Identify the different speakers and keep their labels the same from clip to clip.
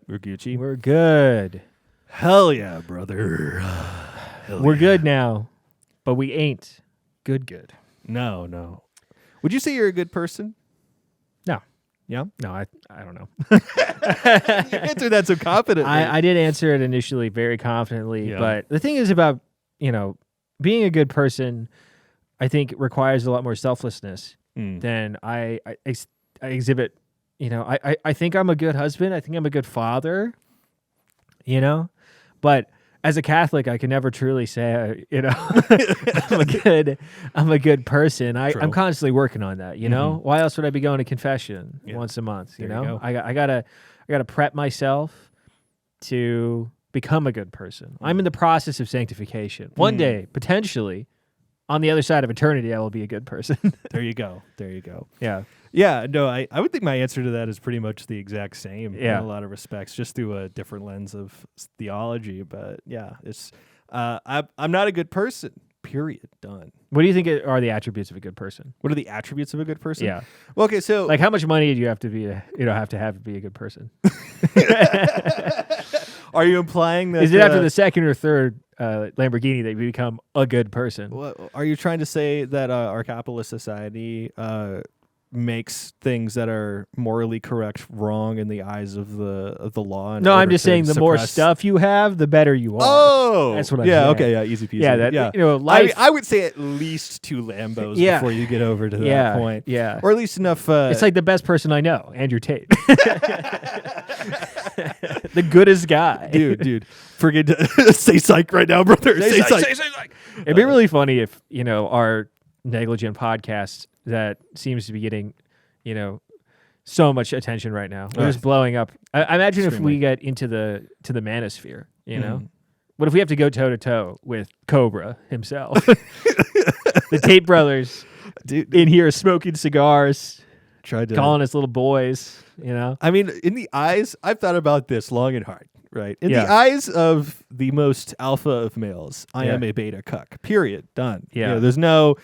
Speaker 1: We're Gucci.
Speaker 2: We're good.
Speaker 1: Hell yeah, brother.
Speaker 2: We're good now, but we ain't good.
Speaker 1: No. Would you say you're a good person?
Speaker 2: No.
Speaker 1: Yeah?
Speaker 2: No, I don't know.
Speaker 1: You answered that so confidently.
Speaker 2: I did answer it initially very confidently,
Speaker 1: Yeah.
Speaker 2: but the thing is about, being a good person, I think requires a lot more selflessness than I exhibit. I think I'm a good husband. I think I'm a good father, but as a Catholic, I can never truly say, I'm a good person. I'm constantly working on that. Why else would I be going to confession once a month?
Speaker 1: There you go.
Speaker 2: I gotta prep myself to become a good person. I'm in the process of sanctification. One day, potentially, on the other side of eternity, I will be a good person.
Speaker 1: There you go.
Speaker 2: Yeah.
Speaker 1: Yeah, no, I would think my answer to that is pretty much the exact same in
Speaker 2: Yeah.
Speaker 1: a lot of respects, just through a different lens of theology. But yeah, it's I'm not a good person. Period. Done.
Speaker 2: What do you think are the attributes of a good person?
Speaker 1: What are the attributes of a good person?
Speaker 2: Yeah.
Speaker 1: Well, okay, so
Speaker 2: Like, how much money do you have to be, have to be a good person?
Speaker 1: are you implying that?
Speaker 2: Is it after the second or third Lamborghini that you become a good person?
Speaker 1: What, are you trying to say that our capitalist society makes things that are morally correct wrong in the eyes of the law?
Speaker 2: No, I'm just saying the more stuff you have, the better you are.
Speaker 1: Oh,
Speaker 2: that's what I'm
Speaker 1: saying.
Speaker 2: saying.
Speaker 1: Okay, yeah, easy peasy.
Speaker 2: Yeah, life.
Speaker 1: I would say at least 2 Lambos before you get over to that point.
Speaker 2: Yeah,
Speaker 1: or at least enough.
Speaker 2: It's like the best person I know, Andrew Tate, the goodest guy,
Speaker 1: dude. Forget to say psych right now, brother. Say psych.
Speaker 2: It'd be really funny if our negligent podcast that seems to be getting, so much attention right now. We're just blowing up. I imagine if we get into the manosphere, what if we have to go toe to toe with Cobra himself? The Tate brothers,
Speaker 1: dude,
Speaker 2: in here smoking cigars,
Speaker 1: tried to
Speaker 2: calling us little boys.
Speaker 1: I mean, in the eyes, I've thought about this long and hard. Right. In the eyes of the most alpha of males, I am a beta cuck. Period. Done.
Speaker 2: Yeah.
Speaker 1: There's no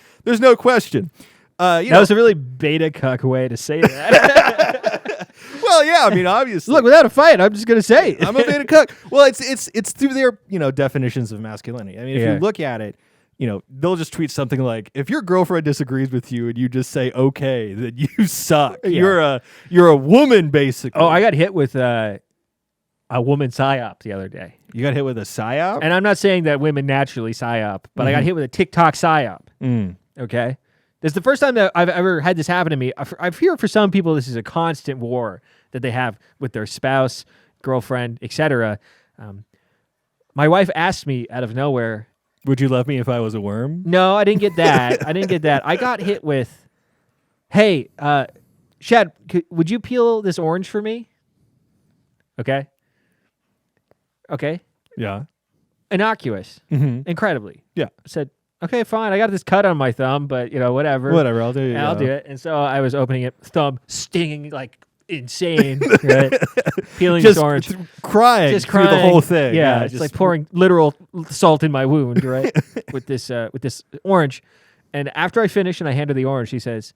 Speaker 1: question.
Speaker 2: That was a really beta cuck way to say that.
Speaker 1: Well, yeah. I mean, obviously.
Speaker 2: Look, without a fight, I'm just gonna say it.
Speaker 1: I'm a beta cuck. Well, it's through their definitions of masculinity. I mean, if you look at it, they'll just tweet something like, if your girlfriend disagrees with you and you just say okay, then you suck.
Speaker 2: Yeah.
Speaker 1: You're a woman, basically.
Speaker 2: Oh, I got hit with a woman psyop the other day.
Speaker 1: You got hit with a psyop?
Speaker 2: And I'm not saying that women naturally psyop, but I got hit with a TikTok psyop. Okay? This is the first time that I've ever had this happen to me. I've heard for some people this is a constant war that they have with their spouse, girlfriend, etc. My wife asked me out of nowhere,
Speaker 1: would you love me if I was a worm?
Speaker 2: No, I didn't get that. I got hit with, hey, Shad, would you peel this orange for me? Okay.
Speaker 1: Yeah.
Speaker 2: Innocuous. Incredibly.
Speaker 1: Yeah.
Speaker 2: I said, okay, fine. I got this cut on my thumb, but whatever.
Speaker 1: Whatever, I'll do it.
Speaker 2: I'll do it. And so I was opening it, thumb stinging like insane, right? Peeling this orange.
Speaker 1: Crying through the whole thing.
Speaker 2: Yeah, it's like pouring literal salt in my wound, right? with this orange. And after I finished and I hand her the orange, she says,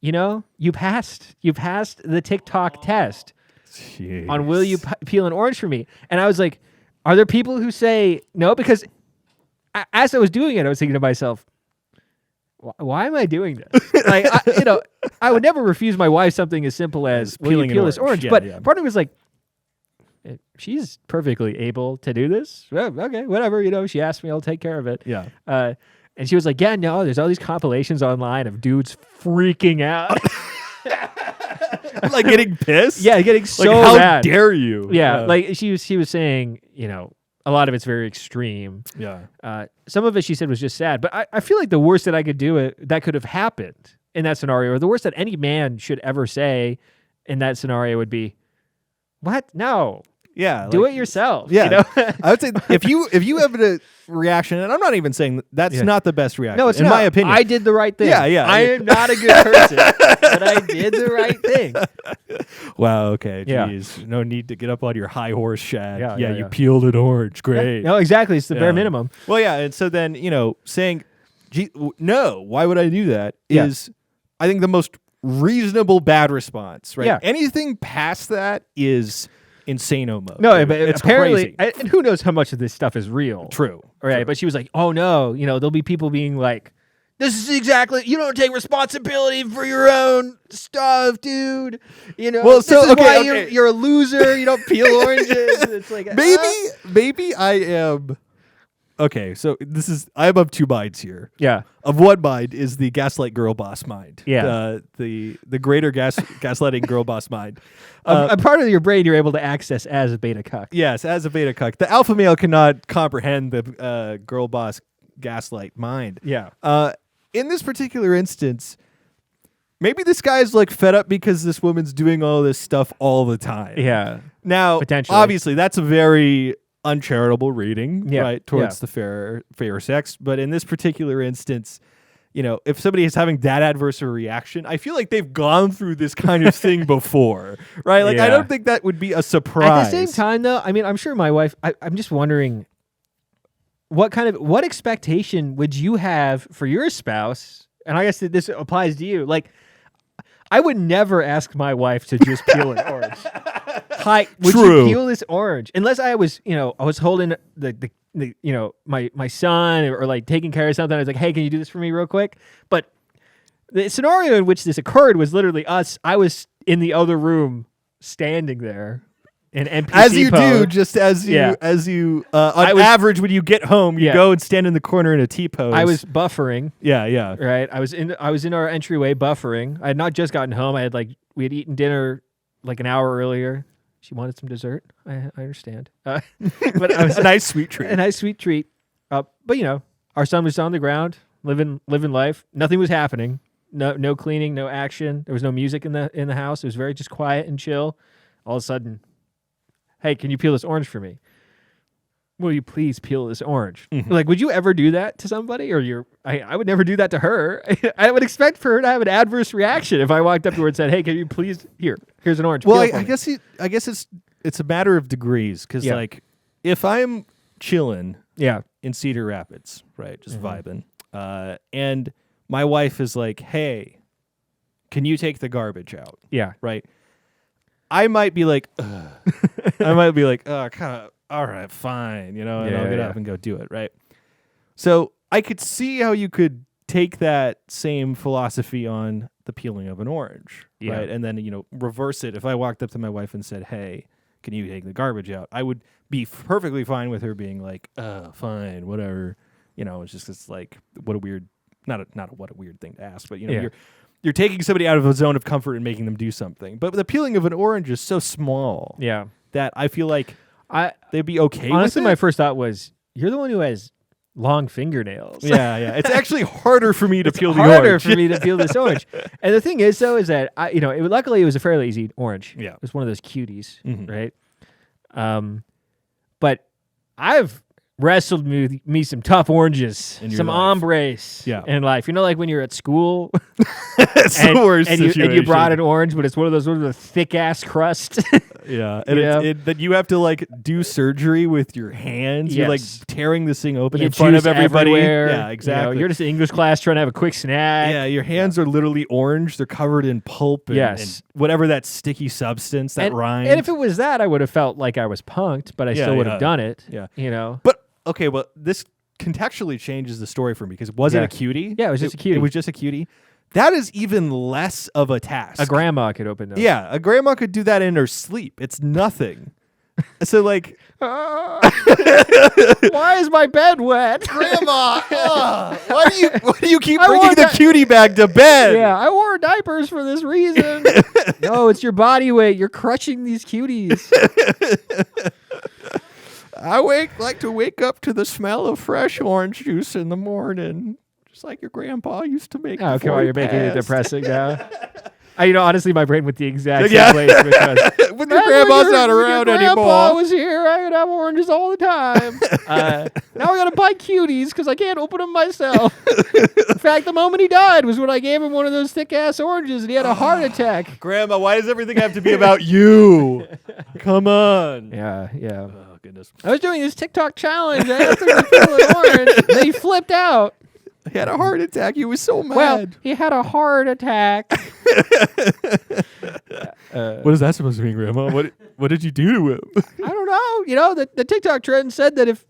Speaker 2: you passed the TikTok test.
Speaker 1: Jeez.
Speaker 2: On will you peel an orange for me? And I was like, are there people who say no? Because as I was doing it, I was thinking to myself, why am I doing this? Like, I would never refuse my wife something as simple as will you peel this orange?
Speaker 1: Yeah,
Speaker 2: but
Speaker 1: yeah.
Speaker 2: part of me was like, she's perfectly able to do this. Well, okay, whatever. She asked me, I'll take care of it.
Speaker 1: Yeah.
Speaker 2: And she was like, yeah, no, there's all these compilations online of dudes freaking out.
Speaker 1: Like getting pissed?
Speaker 2: Yeah, getting so
Speaker 1: how
Speaker 2: mad.
Speaker 1: Dare you?
Speaker 2: Yeah, like she was saying, a lot of it's very extreme.
Speaker 1: Yeah.
Speaker 2: Some of it she said was just sad, but I feel like the worst that I could do that could have happened in that scenario, or the worst that any man should ever say in that scenario would be, "What? No."
Speaker 1: Yeah,
Speaker 2: do it yourself.
Speaker 1: Yeah, I would say if you have a reaction, and I'm not even saying that's not the best reaction.
Speaker 2: No, it's
Speaker 1: in
Speaker 2: not.
Speaker 1: my opinion.
Speaker 2: I did the right thing.
Speaker 1: Yeah.
Speaker 2: I am not a good person, but I did the right thing.
Speaker 1: Wow. Okay.
Speaker 2: Yeah.
Speaker 1: Jeez. No need to get up on your high horse, Shad.
Speaker 2: Yeah.
Speaker 1: You peeled an orange. Great.
Speaker 2: No, exactly. It's the bare minimum.
Speaker 1: Well, yeah, and so then saying, no, why would I do that? Is I think the most reasonable bad response. Right.
Speaker 2: Yeah.
Speaker 1: Anything past that is insano mode.
Speaker 2: No, but
Speaker 1: it's
Speaker 2: apparently,
Speaker 1: crazy.
Speaker 2: and who knows how much of this stuff is real.
Speaker 1: True.
Speaker 2: Right.
Speaker 1: True.
Speaker 2: But she was like, oh no, there'll be people being like, this is exactly, you don't take responsibility for your own stuff, dude.
Speaker 1: Well,
Speaker 2: this
Speaker 1: so
Speaker 2: is
Speaker 1: okay,
Speaker 2: why
Speaker 1: okay.
Speaker 2: You're a loser. You don't peel oranges. It's like
Speaker 1: maybe I am. Okay, so I'm of two minds here.
Speaker 2: Yeah.
Speaker 1: Of one mind is the gaslight girl boss mind.
Speaker 2: Yeah.
Speaker 1: The greater gaslighting girl boss mind.
Speaker 2: A part of your brain you're able to access as a beta cuck.
Speaker 1: Yes, as a beta cuck. The alpha male cannot comprehend the girl boss gaslight mind.
Speaker 2: Yeah.
Speaker 1: In this particular instance, maybe this guy's like fed up because this woman's doing all this stuff all the time.
Speaker 2: Yeah.
Speaker 1: Now,
Speaker 2: Potentially.
Speaker 1: obviously, that's a very uncharitable reading,
Speaker 2: Yeah.
Speaker 1: right, towards
Speaker 2: Yeah.
Speaker 1: the fair sex. But in this particular instance, if somebody is having that adverse a reaction, I feel like they've gone through this kind of thing before, right? Like, I
Speaker 2: Yeah.
Speaker 1: don't think that would be a surprise.
Speaker 2: At the same time, though, I mean, I'm sure my wife, I'm just wondering, what expectation would you have for your spouse? And I guess that this applies to you. Like, I would never ask my wife to just peel an orange. Hi, would
Speaker 1: True.
Speaker 2: you peel this orange? Unless I was, I was holding the my son or like taking care of something. I was like, hey, can you do this for me real quick? But the scenario in which this occurred was literally us. I was in the other room standing there. An NPC
Speaker 1: as you
Speaker 2: pose.
Speaker 1: do, just as you on average when you get home, you
Speaker 2: Yeah.
Speaker 1: go and stand in the corner in a T pose.
Speaker 2: I was buffering.
Speaker 1: yeah.
Speaker 2: Right. I was in our entryway buffering. I had not just gotten home. We had eaten dinner like an hour earlier. She wanted some dessert. I understand. But I was
Speaker 1: a nice sweet treat.
Speaker 2: a nice sweet treat. But our son was on the ground, living life. Nothing was happening. No cleaning, no action. There was no music in the house. It was very just quiet and chill. All of a sudden, hey, can you peel this orange for me? Will you please peel this orange?
Speaker 1: Mm-hmm.
Speaker 2: Like, would you ever do that to somebody? Or I would never do that to her. I would expect for her to have an adverse reaction if I walked up to her and said, hey, can you please, here's an orange.
Speaker 1: Well,
Speaker 2: peel for me."
Speaker 1: I guess it's a matter of degrees because like if I'm chilling in Cedar Rapids, right, just vibing, and my wife is like, hey, can you take the garbage out?
Speaker 2: Yeah.
Speaker 1: Right. I might be like, ugh. Oh, kind of, all right, fine, and I'll get up and go do it, right? So I could see how you could take that same philosophy on the peeling of an orange, right? And then, reverse it. If I walked up to my wife and said, hey, can you take the garbage out? I would be perfectly fine with her being like, fine, whatever. It's like, what a weird, not what a weird thing to ask, but, you're taking somebody out of a zone of comfort and making them do something. But the peeling of an orange is so small that I feel like they'd be okay
Speaker 2: honestly,
Speaker 1: with it.
Speaker 2: my first thought was, you're the one who has long fingernails.
Speaker 1: Yeah. It's actually harder for me to peel the
Speaker 2: harder
Speaker 1: orange.
Speaker 2: for me to peel this orange. And the thing is, though, is that luckily it was a fairly easy orange.
Speaker 1: Yeah.
Speaker 2: It was one of those cuties,
Speaker 1: Mhm.
Speaker 2: right? But I've wrestled me some tough oranges,
Speaker 1: In your
Speaker 2: some
Speaker 1: life.
Speaker 2: hombres in life. Like when you're at school
Speaker 1: It's the worst
Speaker 2: and you
Speaker 1: situation.
Speaker 2: brought an orange, but it's one of those with a thick ass crust.
Speaker 1: Yeah, and that you have to like do surgery with your hands. You're like
Speaker 2: Yes.
Speaker 1: tearing this thing open
Speaker 2: You
Speaker 1: in front of
Speaker 2: juice
Speaker 1: everybody.
Speaker 2: everywhere.
Speaker 1: Yeah, exactly.
Speaker 2: You're just in English class trying to have a quick snack.
Speaker 1: Yeah, your hands are literally orange. They're covered in pulp and,
Speaker 2: Yes.
Speaker 1: and whatever that sticky substance, that rind.
Speaker 2: And if it was that, I would have felt like I was punked, but I still would have done it.
Speaker 1: Yeah. But okay, well, this contextually changes the story for me because was it a cutie?
Speaker 2: Yeah, it was just a cutie.
Speaker 1: It was just a cutie. That is even less of a task.
Speaker 2: A grandma could open those.
Speaker 1: Yeah, a grandma could do that in her sleep. It's nothing. So like,
Speaker 2: Why is my bed wet?
Speaker 1: Grandma, why do you keep
Speaker 2: I
Speaker 1: bringing
Speaker 2: want
Speaker 1: the
Speaker 2: that-
Speaker 1: cutie bag to bed?
Speaker 2: Yeah, I wore diapers for this reason. No, it's your body weight. You're crushing these cuties.
Speaker 1: I like to wake up to the smell of fresh orange juice in the morning, just like your grandpa used to make.
Speaker 2: Oh, come
Speaker 1: before
Speaker 2: on,
Speaker 1: he
Speaker 2: you're making it
Speaker 1: passed.
Speaker 2: depressing now. Honestly, my brain went the exact
Speaker 1: Yeah.
Speaker 2: same place because
Speaker 1: When your grandma's not around
Speaker 2: when your
Speaker 1: anymore.
Speaker 2: grandpa was here, I could have oranges all the time. Now I gotta buy cuties because I can't open them myself. In fact, the moment he died was when I gave him one of those thick ass oranges, and he had a heart attack.
Speaker 1: Grandma, why does everything have to be about you? Come on.
Speaker 2: Yeah.
Speaker 1: Oh goodness.
Speaker 2: I was doing this TikTok challenge. I asked him to peel an orange, and then he flipped out.
Speaker 1: He had a heart attack. He was so mad.
Speaker 2: Well, he had a heart attack.
Speaker 1: What is that supposed to mean, Grandma? What did you do to him?
Speaker 2: I don't know. You know, the TikTok trend said that if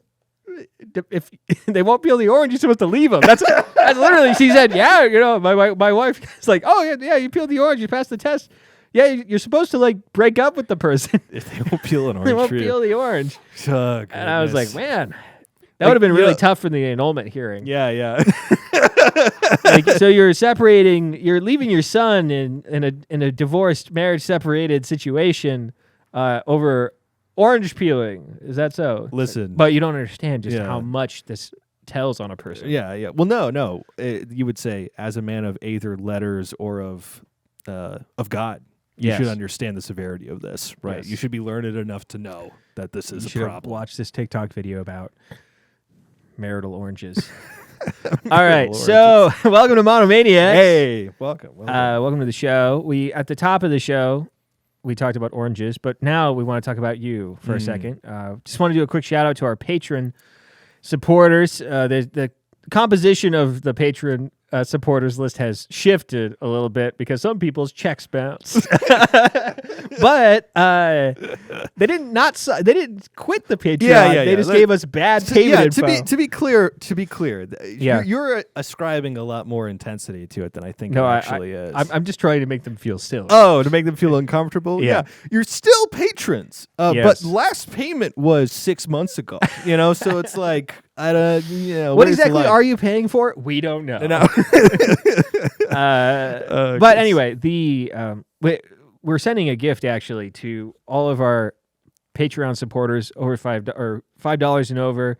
Speaker 2: they won't peel the orange, you're supposed to leave them. That's literally, she said, yeah, you know, my wife is like, oh, yeah, you peeled the orange, you passed the test. Yeah, you're supposed to, like, break up with the person.
Speaker 1: If they won't peel an orange.
Speaker 2: They won't peel the orange.
Speaker 1: Oh,
Speaker 2: and I was like, man, that would have been really tough for the annulment hearing.
Speaker 1: Yeah.
Speaker 2: So you're leaving your son in a divorced, marriage separated situation over orange peeling. Is that so?
Speaker 1: Listen.
Speaker 2: But you don't understand just how much this tells on a person.
Speaker 1: Yeah. Well, no. You would say, as a man of either letters or of God, you should understand the severity of this, right?
Speaker 2: Yes.
Speaker 1: You should be learned enough to know that this is a problem.
Speaker 2: Watch this TikTok video about marital oranges. All right, so welcome to Monomaniacs.
Speaker 1: Hey, welcome.
Speaker 2: Welcome to the show. At the top of the show, we talked about oranges, but now we want to talk about you for a second. Just want to do a quick shout out to our patron supporters. The composition of the patron supporters list has shifted a little bit because some people's checks bounce, but they didn't quit the Patreon. They just gave us bad payment info.
Speaker 1: To be clear, you're ascribing a lot more intensity to it than I think it actually is.
Speaker 2: I'm just trying to make them feel silly.
Speaker 1: Oh, to make them feel uncomfortable.
Speaker 2: Yeah.
Speaker 1: You're still patrons,
Speaker 2: yes.
Speaker 1: but last payment was 6 months ago. So it's like.
Speaker 2: What exactly are you paying for? We don't know.
Speaker 1: No.
Speaker 2: But anyway, we're sending a gift actually to all of our Patreon supporters over $5 and over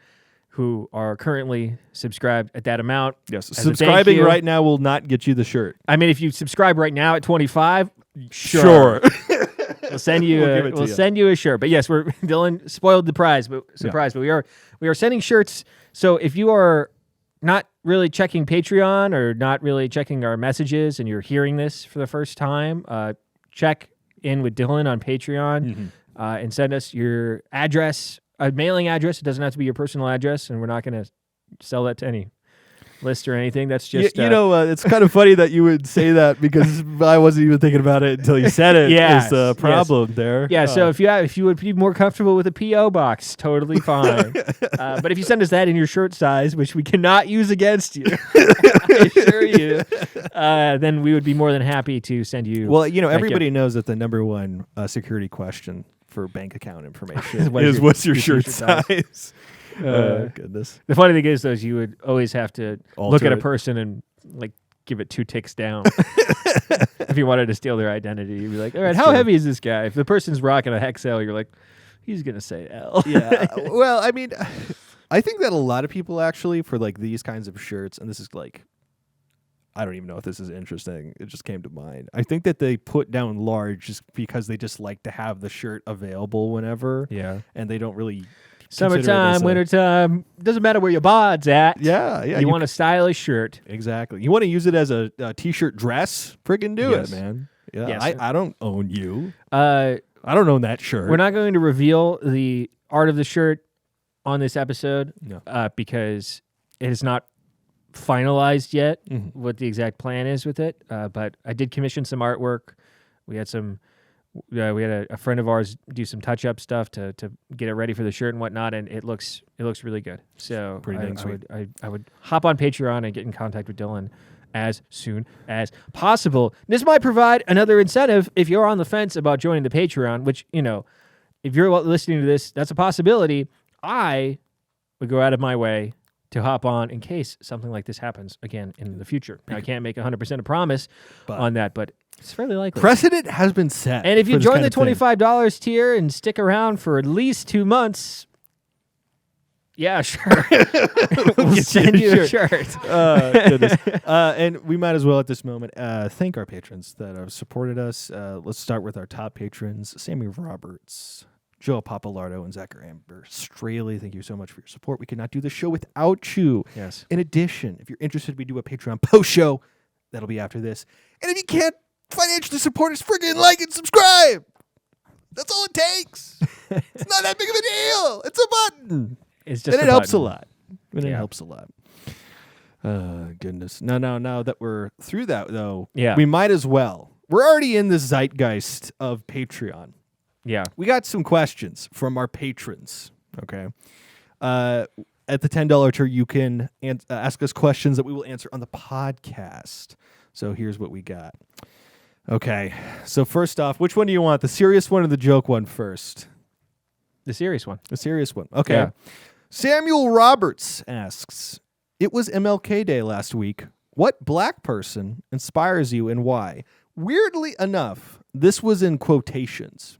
Speaker 2: who are currently subscribed at that amount.
Speaker 1: Yes, subscribing right now will not get you the shirt.
Speaker 2: I mean, if you subscribe right now at $25, sure. We'll send you a shirt. But yes, Dylan spoiled the surprise, but we are sending shirts. So if you are not really checking Patreon or not really checking our messages and you're hearing this for the first time, check in with Dylan on Patreon and send us your address, a mailing address. It doesn't have to be your personal address, and we're not going to sell that to any list or anything. That's just
Speaker 1: it's kind of funny that you would say that because I wasn't even thinking about it until you said it. Is the problem there?
Speaker 2: Yeah. So if you would be more comfortable with a PO box, totally fine. But if you send us that in your shirt size, which we cannot use against you, I assure you, then we would be more than happy to send you.
Speaker 1: Well, everybody knows that the number one security question for bank account information is what's your shirt size? Goodness.
Speaker 2: The funny thing is, though, is you would always have to look at a person and like give it 2 ticks down. If you wanted to steal their identity, you'd be like, all right, how heavy is this guy? If the person's rocking a Hexel, you're like, he's going to say L.
Speaker 1: Yeah. Well, I mean, I think that a lot of people actually for like these kinds of shirts, and this is like, I don't even know if this is interesting. It just came to mind. I think that they put down large just because they just like to have the shirt available whenever.
Speaker 2: Yeah.
Speaker 1: And they don't really...
Speaker 2: Summertime, wintertime, doesn't matter where your bod's at.
Speaker 1: Yeah.
Speaker 2: You want a stylish shirt.
Speaker 1: Exactly. You want to use it as a t-shirt dress? Friggin' do it, man. Yeah.
Speaker 2: Yes.
Speaker 1: I don't own you. I don't own that shirt.
Speaker 2: We're not going to reveal the art of the shirt on this episode because it is not finalized yet what the exact plan is with it. But I did commission some artwork. We had a friend of ours do some touch-up stuff to get it ready for the shirt and whatnot, and it looks really good. So
Speaker 1: pretty dang sweet.
Speaker 2: I would hop on Patreon and get in contact with Dylan as soon as possible. This might provide another incentive if you're on the fence about joining the Patreon, which, if you're listening to this, that's a possibility. I would go out of my way to hop on in case something like this happens again in the future. Now, I can't make 100% a promise on that, but it's fairly likely.
Speaker 1: Precedent has been set.
Speaker 2: And if you join the $25 tier and stick around for at least 2 months, yeah, sure. We'll send you a shirt.
Speaker 1: Goodness. And we might as well at this moment thank our patrons that have supported us. Let's start with our top patrons, Sammy Roberts, Joe Papalardo, and Zachary Amber Strehle. Thank you so much for your support. We could not do the show without you.
Speaker 2: Yes.
Speaker 1: In addition, if you're interested, we do a Patreon post show. That'll be after this. And if you can't financially support us, friggin' like and subscribe. That's all it takes. It's not that big of a deal. It's a button.
Speaker 2: It's just
Speaker 1: and it helps a lot. And
Speaker 2: it
Speaker 1: helps a lot. Goodness. Now that we're through that, though,
Speaker 2: we
Speaker 1: might as well we're already in the zeitgeist of Patreon.
Speaker 2: Yeah.
Speaker 1: We got some questions from our patrons. Okay. At the $10 tier, you can ask us questions that we will answer on the podcast. So here's what we got. Okay. So first off, which one do you want? The serious one or the joke one first?
Speaker 2: The serious one.
Speaker 1: The serious one. Okay.
Speaker 2: Yeah.
Speaker 1: Samuel Roberts asks, it was MLK Day last week. What black person inspires you and why? Weirdly enough, this was in quotations.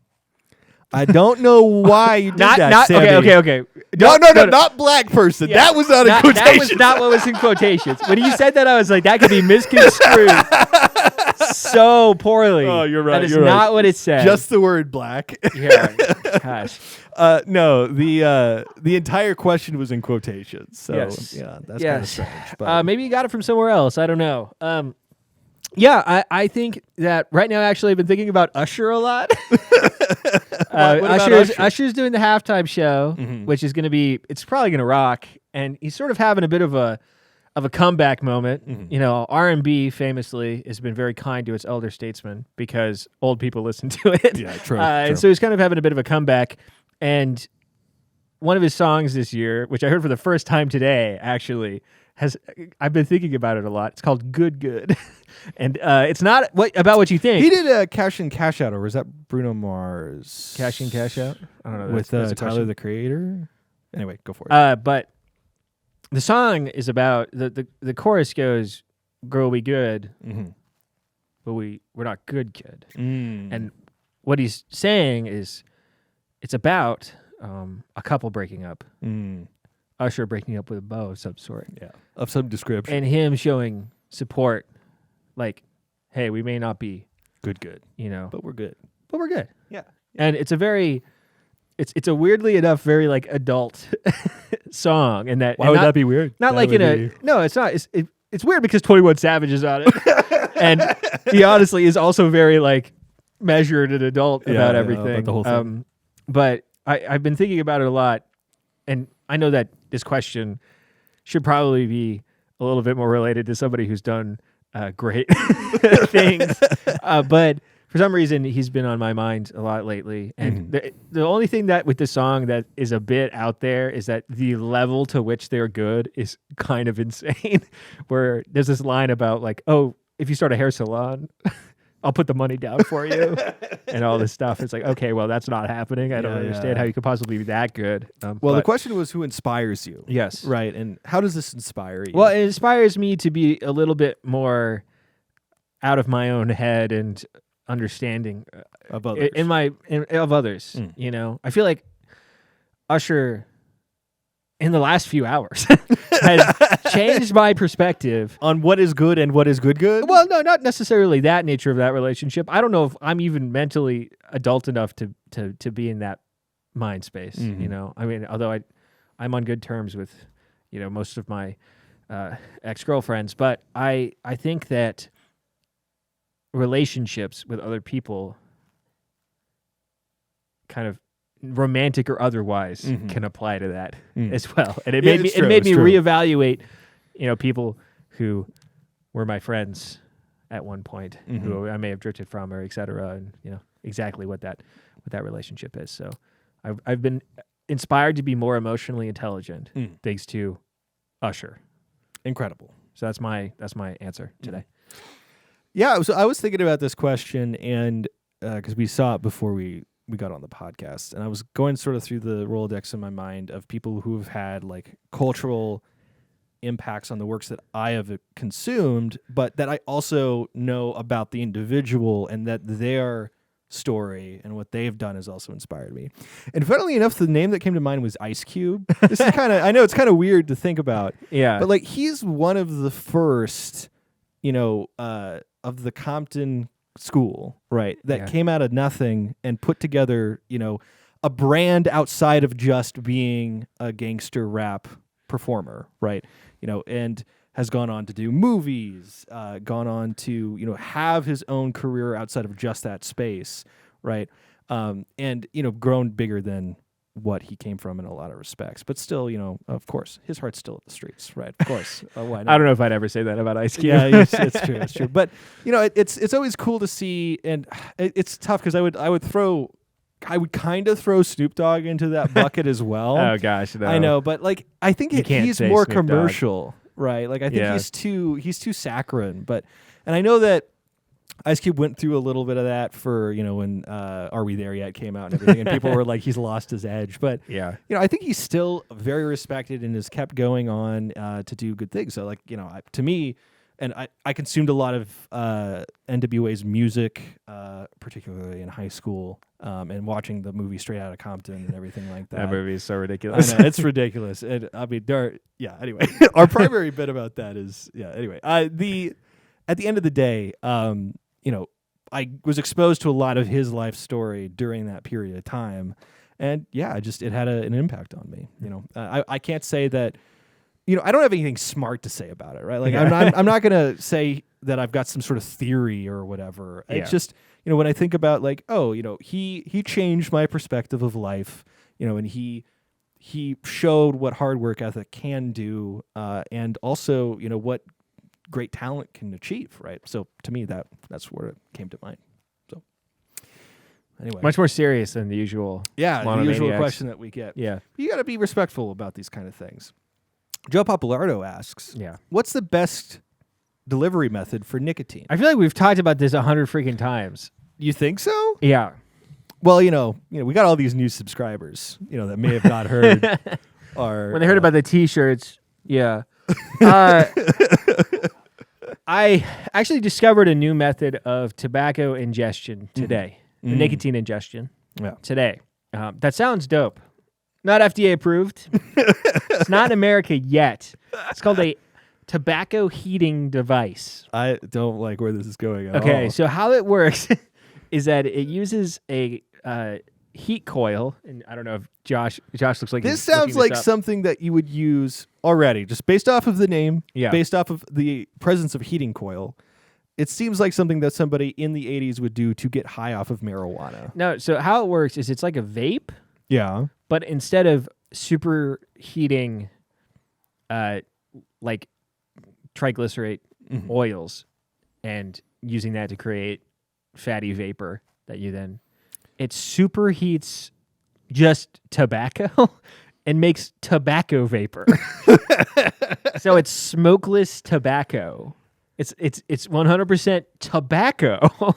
Speaker 1: I don't know why you did that, Sammy.
Speaker 2: Okay.
Speaker 1: No, not black person. Yeah. That was not in quotations.
Speaker 2: That was not what was in quotations. When you said that, I was like, that could be misconstrued so poorly.
Speaker 1: Oh, you're right.
Speaker 2: That is not what it said.
Speaker 1: Just the word black.
Speaker 2: Yeah. Gosh.
Speaker 1: No, the entire question was in quotations. So,
Speaker 2: yes.
Speaker 1: Yeah, that's kind of strange.
Speaker 2: But. Maybe you got it from somewhere else. I don't know. Yeah, I think that right now, actually, I've been thinking about Usher a lot. Usher's doing the halftime show, which is going to be, it's probably going to rock. And he's sort of having a bit of a comeback moment. You know, R&B famously has been very kind to its elder statesmen because old people listen to it.
Speaker 1: Yeah, true.
Speaker 2: And so he's kind of having a bit of a comeback. And one of his songs this year, which I heard for the first time today, actually, I've been thinking about it a lot. It's called Good Good. And it's not about what you think.
Speaker 1: He did Cash In, Cash Out, or was that Bruno Mars?
Speaker 2: Cash In, Cash Out? I don't know.
Speaker 1: With Tyler, the Creator? Anyway, go for it.
Speaker 2: But the song is about, the chorus goes, girl, we good, but we're not good. And what he's saying is it's about a couple breaking up. Usher breaking up with a beau of some sort.
Speaker 1: Yeah. Of some description.
Speaker 2: And him showing support, like, hey, we may not be
Speaker 1: good,
Speaker 2: you know,
Speaker 1: but we're good.
Speaker 2: Yeah. And it's a very, it's a weirdly enough very like adult song, and that.
Speaker 1: Why would that be weird?
Speaker 2: Not like no, it's not. It's weird because 21 Savage is on it, and he honestly is also very like measured and adult about everything.
Speaker 1: About the whole thing.
Speaker 2: But I've been thinking about it a lot, and I know that this question should probably be a little bit more related to somebody who's done great things. But for some reason, he's been on my mind a lot lately. And the only thing that with this song that is a bit out there is that the level to which they're good is kind of insane. Where there's this line about like, oh, if you start a hair salon, I'll put the money down for you and all this stuff. It's like, okay, well, that's not happening. I don't understand how you could possibly be that good.
Speaker 1: Well, the question was who inspires you?
Speaker 2: Yes.
Speaker 1: Right. And how does this inspire you?
Speaker 2: Well, it inspires me to be a little bit more out of my own head and understanding
Speaker 1: of others.
Speaker 2: Of others. You know, I feel like Usher in the last few hours has changed my perspective
Speaker 1: on what is good and what is good.
Speaker 2: Well, no, not necessarily that nature of that relationship. I don't know if I'm even mentally adult enough to be in that mind space. You know, I mean, although I'm on good terms with, you know, most of my ex-girlfriends, but I think that relationships with other people, kind of romantic or otherwise, can apply to that as well. And it made me reevaluate, you know, people who were my friends at one point, who I may have drifted from, or et cetera, and you know exactly what that relationship is. So I've been inspired to be more emotionally intelligent thanks to Usher.
Speaker 1: Incredible.
Speaker 2: So that's my answer today.
Speaker 1: Yeah, so I was thinking about this question, and because we saw it before we got on the podcast, and I was going sort of through the Rolodex in my mind of people who have had like cultural impacts on the works that I have consumed, but that I also know about the individual, and that their story and what they've done has also inspired me. And funnily enough, the name that came to mind was Ice Cube. This is kind of, I know it's kind of weird to think about, but like he's one of the first, you know, of the Compton school, right, that came out of nothing and put together, you know, a brand outside of just being a gangster rap performer, right, you know, and has gone on to do movies, gone on to, you know, have his own career outside of just that space, right, and, you know, grown bigger than what he came from in a lot of respects. But still, of course, his heart's still at the streets, right? Of course. Why not?
Speaker 2: I don't know if I'd ever say that about Ice Cube.
Speaker 1: Yeah, it's true. It's true. But it's always cool to see, and it's tough because I would kind of throw Snoop Dogg into that bucket as well.
Speaker 2: Oh gosh, no.
Speaker 1: I know, but like I think he's more Snoop commercial, right? Like I think he's too saccharine. And I know that Ice Cube went through a little bit of that for when Are We There Yet came out and everything, and people were like he's lost his edge. But I think he's still very respected and has kept going on to do good things. So like to me. And I consumed a lot of NWA's music, particularly in high school, and watching the movie Straight Outta Compton and everything like that.
Speaker 2: That movie is so ridiculous.
Speaker 1: I know, it's ridiculous. And, I mean, anyway, our primary bit about that is, anyway. At the end of the day, I was exposed to a lot of his life story during that period of time. And, it had an impact on me. I can't say that... I don't have anything smart to say about it, right? Like, I'm not going to say that I've got some sort of theory or whatever. Yeah. It's just, when I think about like, he changed my perspective of life, and he showed what hard work ethic can do, and also, what great talent can achieve, right? So to me, that's where it came to mind. So anyway,
Speaker 2: much more serious than the usual.
Speaker 1: Yeah, the usual question that we get.
Speaker 2: Yeah,
Speaker 1: you got to be respectful about these kind of things. Joe Populardo asks, what's the best delivery method for nicotine?
Speaker 2: I feel like we've talked about this 100 freaking times.
Speaker 1: You think so?
Speaker 2: Yeah.
Speaker 1: Well, we got all these new subscribers, that may have not heard
Speaker 2: when they heard about the T-shirts. Yeah. I actually discovered a new method of tobacco ingestion today, nicotine ingestion today. That sounds dope. Not FDA approved. It's not in America yet. It's called a tobacco heating device.
Speaker 1: I don't like where this is going at all.
Speaker 2: Okay, so how it works is that it uses a heat coil, and I don't know if Josh looks like
Speaker 1: this sounds like something that you would use already, just based off of the name, based off of the presence of heating coil. It seems like something that somebody in the 80s would do to get high off of marijuana.
Speaker 2: No, so how it works is it's like a vape.
Speaker 1: Yeah.
Speaker 2: But instead of superheating, like triglyceride oils and using that to create fatty vapor that you then... It superheats just tobacco and makes tobacco vapor. So it's smokeless tobacco. It's 100% tobacco,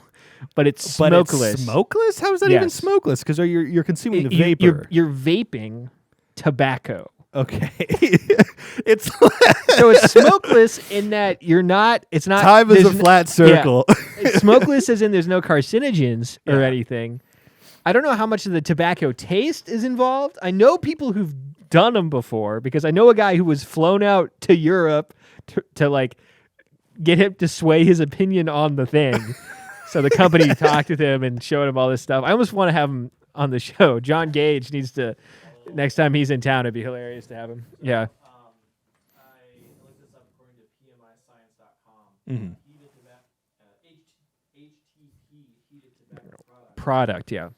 Speaker 2: but it's smokeless.
Speaker 1: But it's smokeless? How is that even smokeless? Because you're consuming the vapor.
Speaker 2: You're vaping tobacco.
Speaker 1: Okay.
Speaker 2: So it's smokeless in that you're not... It's not...
Speaker 1: Time is a flat circle.
Speaker 2: Yeah. Smokeless as in there's no carcinogens or anything. I don't know how much of the tobacco taste is involved. I know people who've done them before because I know a guy who was flown out to Europe to like get him to sway his opinion on the thing. So the company talked with him and showed him all this stuff. I almost want to have him on the show. John Gage needs to, next time he's in town, it'd be hilarious to have him. Yeah.
Speaker 3: I looked this up according to PMIScience.com.
Speaker 1: Mm-hmm.
Speaker 3: HTP, heated tobacco product.
Speaker 2: Product, yeah.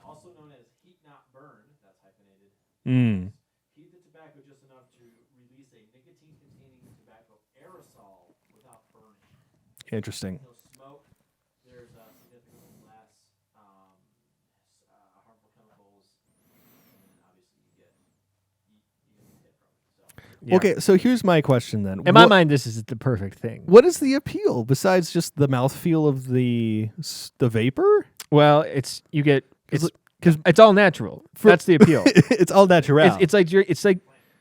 Speaker 3: Also known as heat not burn, that's hyphenated. Heat the tobacco just enough to release a nicotine-containing tobacco aerosol without burning.
Speaker 1: Interesting.
Speaker 3: No smoke. There's significantly less harmful chemicals, and obviously you get hit from it. So.
Speaker 1: Yeah. Okay, so here's my question then.
Speaker 2: In my mind, this is the perfect thing.
Speaker 1: What is the appeal besides just the mouthfeel of the vapor?
Speaker 2: Well, it's all natural. That's the appeal.
Speaker 1: It's all natural.
Speaker 2: It's like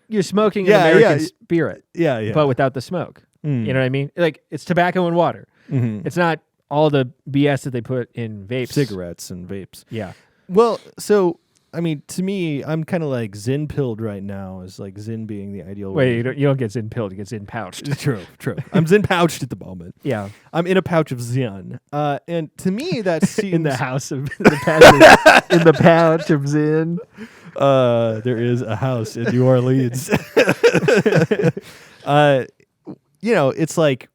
Speaker 2: you're smoking an American spirit.
Speaker 1: Yeah.
Speaker 2: But without the smoke. You know what I mean? Like it's tobacco and water.
Speaker 1: Mm-hmm.
Speaker 2: It's not all the BS that they put in vapes,
Speaker 1: cigarettes and vapes.
Speaker 2: Yeah.
Speaker 1: Well, so I mean, to me, I'm kind of like Zyn pilled right now. Is like Zyn being the ideal.
Speaker 2: Wait, you don't get Zyn pilled. You get Zyn pouched.
Speaker 1: True. I'm Zyn pouched at the moment.
Speaker 2: Yeah,
Speaker 1: I'm in a pouch of Zyn. And to me, that seems
Speaker 2: in the house of the in the pouch of Zyn.
Speaker 1: There is a house in New Orleans. It's like,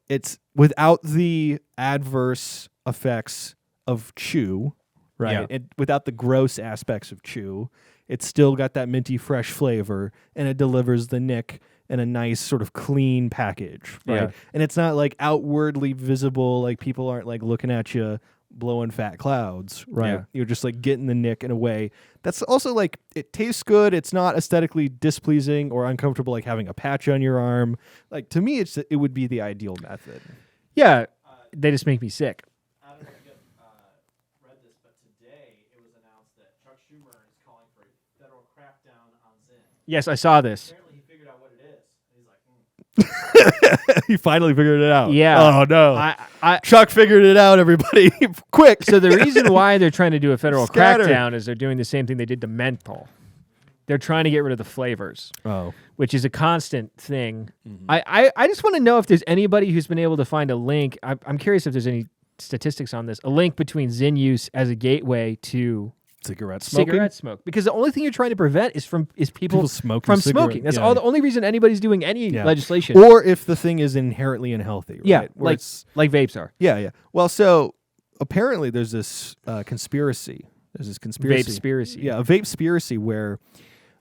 Speaker 1: it's without the adverse effects of chew. right?
Speaker 2: Yeah.
Speaker 1: And without the gross aspects of chew, it's still got that minty fresh flavor, and it delivers the nick in a nice sort of clean package, right?
Speaker 2: Yeah.
Speaker 1: And it's not like outwardly visible, like people aren't like looking at you blowing fat clouds, right?
Speaker 2: Yeah.
Speaker 1: You're just like getting the nick in a way that's also like, it tastes good. It's not aesthetically displeasing or uncomfortable, like having a patch on your arm. Like, to me, it would be the ideal method.
Speaker 2: Yeah, they just make me sick.
Speaker 3: I don't know if you read this, but today it was announced that Chuck Schumer is calling for a federal crackdown on Zyn.
Speaker 2: Yes, I saw this.
Speaker 3: Apparently, he figured out what it is. He's like,
Speaker 1: He finally figured it out.
Speaker 2: Yeah.
Speaker 1: Oh, no.
Speaker 2: I
Speaker 1: Chuck figured it out, everybody. Quick.
Speaker 2: So the reason why they're trying to do a federal
Speaker 1: Scatter.
Speaker 2: crackdown is they're doing the same thing they did to menthol. They're trying to get rid of the flavors, which is a constant thing.
Speaker 1: Mm-hmm.
Speaker 2: I just want to know if there's anybody who's been able to find a link. I'm curious if there's any statistics on this. A link between Zyn use as a gateway to
Speaker 1: cigarette smoking.
Speaker 2: cigarette smoke, because the only thing you're trying to prevent is people
Speaker 1: smoking
Speaker 2: from
Speaker 1: cigarette-
Speaker 2: smoking. That's
Speaker 1: yeah.
Speaker 2: all. The only reason anybody's doing any
Speaker 1: Yeah.
Speaker 2: legislation.
Speaker 1: Or if the thing is inherently unhealthy. Right?
Speaker 2: Yeah,
Speaker 1: Where
Speaker 2: like vapes are.
Speaker 1: yeah. Well, so apparently there's this conspiracy. There's this conspiracy.
Speaker 2: Vape-spiracy.
Speaker 1: Yeah, a vape-spiracy where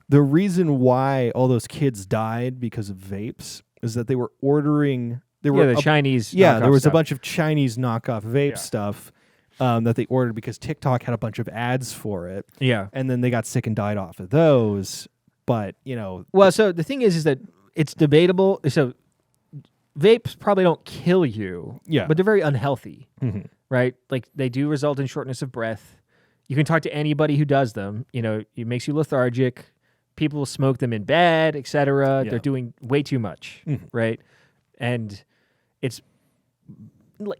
Speaker 1: the reason why all those kids died because of vapes is that they were ordering. There were
Speaker 2: the Chinese.
Speaker 1: Yeah, there
Speaker 2: knockoff
Speaker 1: was
Speaker 2: stuff.
Speaker 1: a bunch of Chinese knockoff vape
Speaker 2: Yeah.
Speaker 1: stuff that they ordered because TikTok had a bunch of ads for it.
Speaker 2: Yeah.
Speaker 1: And then they got sick and died off of those. But,
Speaker 2: Well, so the thing is that it's debatable. So vapes probably don't kill you.
Speaker 1: Yeah.
Speaker 2: But they're very unhealthy,
Speaker 1: Mhm.
Speaker 2: right? Like they do result in shortness of breath. You can talk to anybody who does them. It makes you lethargic. People smoke them in bed, etc.
Speaker 1: Yeah.
Speaker 2: They're doing way too much,
Speaker 1: Mhm.
Speaker 2: right? And it's like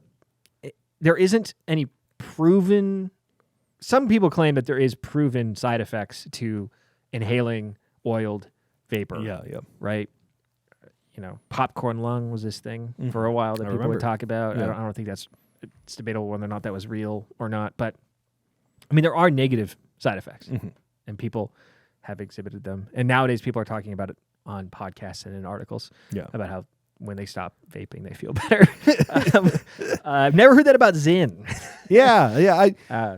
Speaker 2: there isn't any proven. Some people claim that there is proven side effects to inhaling oiled vapor.
Speaker 1: Yeah.
Speaker 2: Right. Popcorn lung was this thing for a while that
Speaker 1: I
Speaker 2: people
Speaker 1: remember.
Speaker 2: would talk about.
Speaker 1: Yeah.
Speaker 2: I don't think it's debatable whether or not that was real or not. But I mean, there are negative side effects, and people have exhibited them. And nowadays, people are talking about it on podcasts and in articles
Speaker 1: Yeah.
Speaker 2: about how when they stop vaping, they feel better. I've never heard that about Zyn.
Speaker 1: Yeah.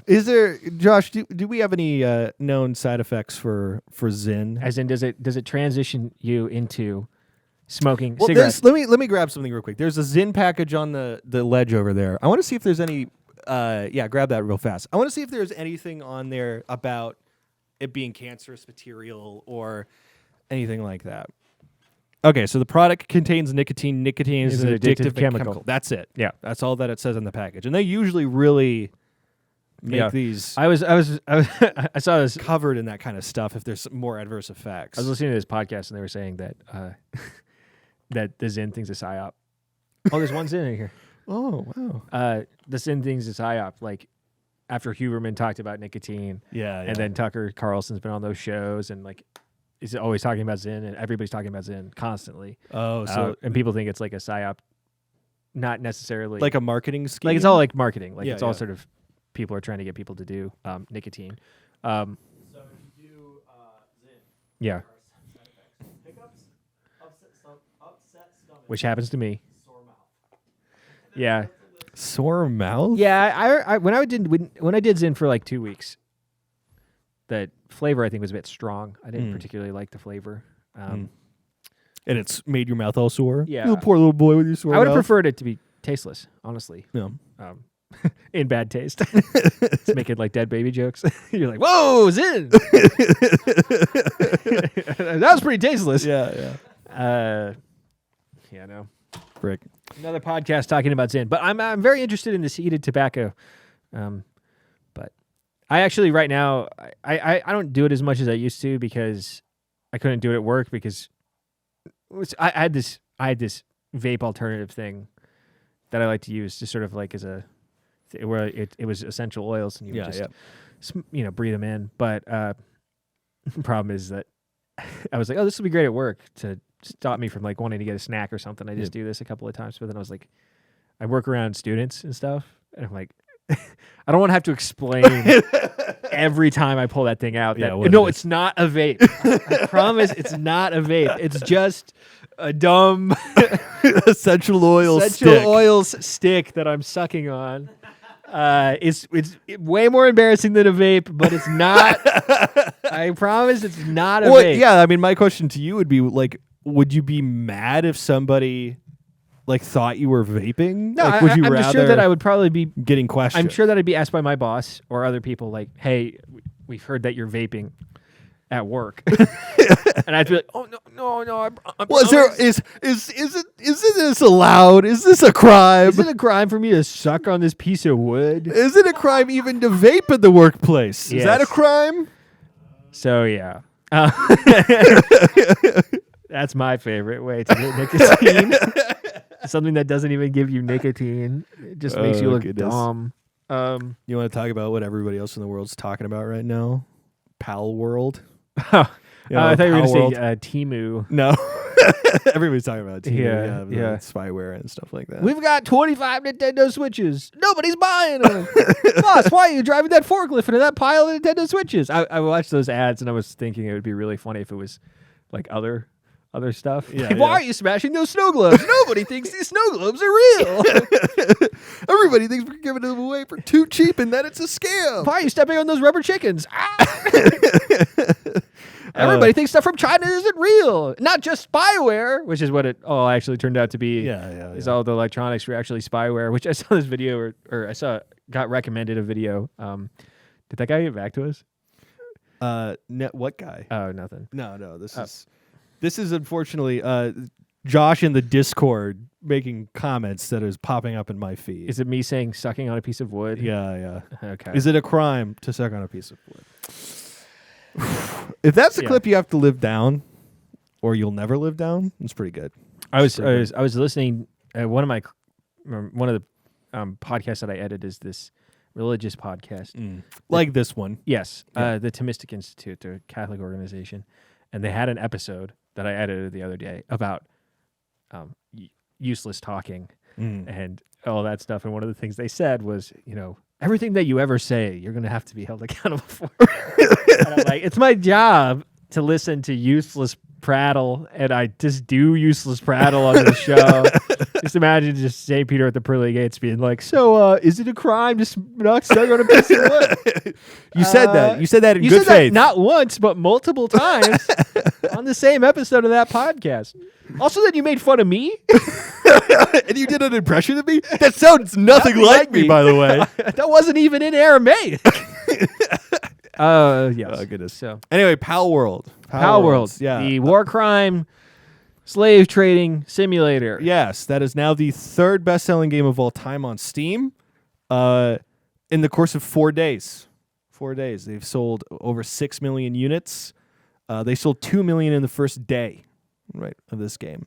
Speaker 1: Is there, Josh? Do we have any known side effects for Zyn?
Speaker 2: As in, does it transition you into smoking
Speaker 1: Well,
Speaker 2: cigarettes?
Speaker 1: let me grab something real quick. There's a Zyn package on the ledge over there. I want to see if there's any. Grab that real fast. I want to see if there's anything on there about it being cancerous material or anything like that. Okay, so the product contains nicotine. Nicotine is an addictive chemical. That's it.
Speaker 2: Yeah.
Speaker 1: That's all that it says on the package. And they usually really make these
Speaker 2: I saw this.
Speaker 1: covered in that kind of stuff if there's more adverse effects.
Speaker 2: I was listening to this podcast and they were saying that that the Zyn thing's a psyop. Oh, there's one Zyn in here.
Speaker 1: Oh, wow.
Speaker 2: The Zyn thing's a psyop. Like after Huberman talked about nicotine,
Speaker 1: Yeah.
Speaker 2: and then Tucker Carlson's been on those shows and like is always talking about Zyn, and everybody's talking about Zyn constantly.
Speaker 1: Oh, so
Speaker 2: and people think it's like a psyop, not necessarily
Speaker 1: like a marketing scheme?
Speaker 2: like it's all like marketing. Like
Speaker 1: Yeah,
Speaker 2: it's all
Speaker 1: yeah.
Speaker 2: sort of people are trying to get people to do nicotine.
Speaker 3: so if you do Zyn,
Speaker 2: Yeah,
Speaker 3: there are some side effects. Hiccups, upset stomach,
Speaker 2: which happens to me.
Speaker 3: sore mouth.
Speaker 2: Yeah,
Speaker 1: sore mouth?
Speaker 2: yeah. I when I did Zyn for like 2 weeks, the flavor I think was a bit strong. I didn't particularly like the flavor.
Speaker 1: And it's made your mouth all sore?
Speaker 2: Yeah.
Speaker 1: You poor little boy with your sore
Speaker 2: I would have
Speaker 1: mouth.
Speaker 2: preferred it to be tasteless, honestly.
Speaker 1: No.
Speaker 2: In bad taste. It's making like dead baby jokes. You're like, whoa, Zyn! That was pretty tasteless.
Speaker 1: Yeah.
Speaker 2: Yeah, no.
Speaker 1: Frick.
Speaker 2: Another podcast talking about Zyn. But I'm very interested in this heated tobacco. But I actually right now I don't do it as much as I used to because I couldn't do it at work because I had this vape alternative thing that I like to use just sort of like as a where it was essential oils and you would just breathe them in. But the problem is that I was like, oh, this would be great at work to stop me from like wanting to get a snack or something. I just do this a couple of times, but then I was like, I work around students and stuff, and I'm like, I don't want to have to explain every time I pull that thing out.
Speaker 1: Yeah,
Speaker 2: That,
Speaker 1: what
Speaker 2: no,
Speaker 1: it is.
Speaker 2: it's not a vape. I promise it's not a vape. It's just a dumb
Speaker 1: Essential oil
Speaker 2: essential
Speaker 1: stick.
Speaker 2: oils stick that I'm sucking on. It's way more embarrassing than a vape, but it's not. I promise it's not a vape.
Speaker 1: Yeah, I mean, my question to you would be like, would you be mad if somebody like thought you were vaping?
Speaker 2: No,
Speaker 1: like, would you
Speaker 2: I'm
Speaker 1: rather
Speaker 2: just sure that I would probably be
Speaker 1: getting questioned?
Speaker 2: I'm sure that I'd be asked by my boss or other people like, "Hey, we've heard that you're vaping at work," and I'd be like, "Oh no! I'm
Speaker 1: Well, is this allowed? Is this a crime?
Speaker 2: Is it a crime for me to suck on this piece of wood?"
Speaker 1: Is it a crime even to vape in the workplace? Is that a
Speaker 2: Yes.
Speaker 1: crime?
Speaker 2: So yeah, that's my favorite way to get nicotine. Something that doesn't even give you nicotine. It just makes you look dumb.
Speaker 1: You want to talk about what everybody else in the world's talking about right now? Pal World.
Speaker 2: I thought you were
Speaker 1: Pal
Speaker 2: going
Speaker 1: World.
Speaker 2: to say Temu.
Speaker 1: No. Everybody's talking about it.
Speaker 2: Yeah.
Speaker 1: Spyware and stuff like that.
Speaker 2: We've got 25 Nintendo Switches. Nobody's buying them. Boss, why are you driving that forklift into that pile of Nintendo Switches? I watched those ads and I was thinking it would be really funny if it was like other stuff.
Speaker 1: Yeah,
Speaker 2: Like, why are you smashing those snow globes? Nobody thinks these snow globes are real.
Speaker 1: Everybody thinks we're giving them away for too cheap and that it's a scam.
Speaker 2: Why are you stepping on those rubber chickens? Ah! Everybody thinks stuff from China isn't real. Not just spyware, which is what it all actually turned out to be.
Speaker 1: Yeah.
Speaker 2: Is all the electronics were actually spyware, which I saw this video or I got recommended a video. Did that guy get back to us?
Speaker 1: What guy?
Speaker 2: Oh, nothing.
Speaker 1: No. This is unfortunately Josh in the Discord making comments that is popping up in my feed.
Speaker 2: Is it me saying sucking on a piece of wood?
Speaker 1: Yeah.
Speaker 2: Okay.
Speaker 1: Is it a crime to suck on a piece of wood? If that's the clip you have to live down, or you'll never live down, it's pretty good.
Speaker 2: I was listening. One of the podcasts that I edit is this religious podcast,
Speaker 1: like this one.
Speaker 2: Yes, the Thomistic Institute, the Catholic organization, and they had an episode that I edited the other day about useless talking and all that stuff. And one of the things they said was, everything that you ever say, you're going to have to be held accountable for. And I'm like, it's my job to listen to useless prattle, and I just do useless prattle on the show. Just imagine just St. Peter at the pearly gates being like, so is it a crime to not suck on a piece of wood?
Speaker 1: You said that. You said that in
Speaker 2: You
Speaker 1: good
Speaker 2: said
Speaker 1: faith.
Speaker 2: that not once, but multiple times on the same episode of that podcast. Also, then you made fun of me.
Speaker 1: And you did an impression of me? That sounds nothing like me, by the way.
Speaker 2: That wasn't even in Aramaic. Yes.
Speaker 1: Oh, goodness.
Speaker 2: So,
Speaker 1: Anyway, Pal World.
Speaker 2: Pal World.
Speaker 1: Yeah.
Speaker 2: The war crime slave trading simulator.
Speaker 1: Yes, that is now the third best-selling game of all time on Steam. In the course of 4 days. 4 days. They've sold over 6 million units. They sold 2 million in the first day, of this game.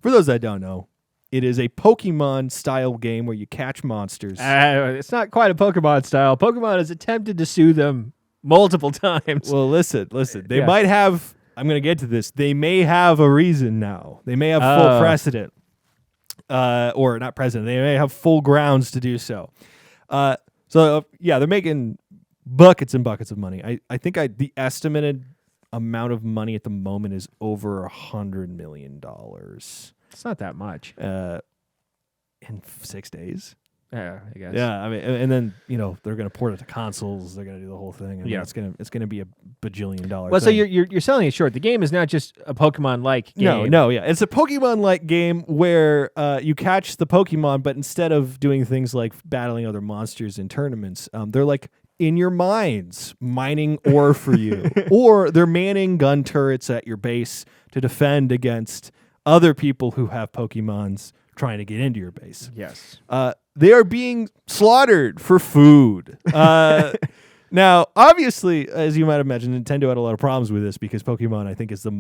Speaker 1: For those that don't know, it is a Pokemon-style game where you catch monsters.
Speaker 2: It's not quite a Pokemon style. Pokemon has attempted to sue them multiple times.
Speaker 1: Well, listen. They might have... I'm going to get to this. They may have a reason now. They may have full precedent. Or not precedent. They may have full grounds to do so. They're making buckets and buckets of money. I think the estimated amount of money at the moment is over $100 million.
Speaker 2: It's not that much.
Speaker 1: In 6 days.
Speaker 2: Yeah, I guess.
Speaker 1: Yeah, I mean, and then they're going to port it to consoles. They're going to do the whole thing. And it's going to be a bajillion dollar.
Speaker 2: Well,
Speaker 1: thing.
Speaker 2: so you're selling it short. The game is not just a Pokemon-like game.
Speaker 1: No, it's a Pokemon-like game where you catch the Pokemon, but instead of doing things like battling other monsters in tournaments, they're like in your minds mining ore for you, or they're manning gun turrets at your base to defend against other people who have Pokemons trying to get into your base.
Speaker 2: Yes.
Speaker 1: They are being slaughtered for food. Now, obviously, as you might imagine, Nintendo had a lot of problems with this because Pokemon, I think, is the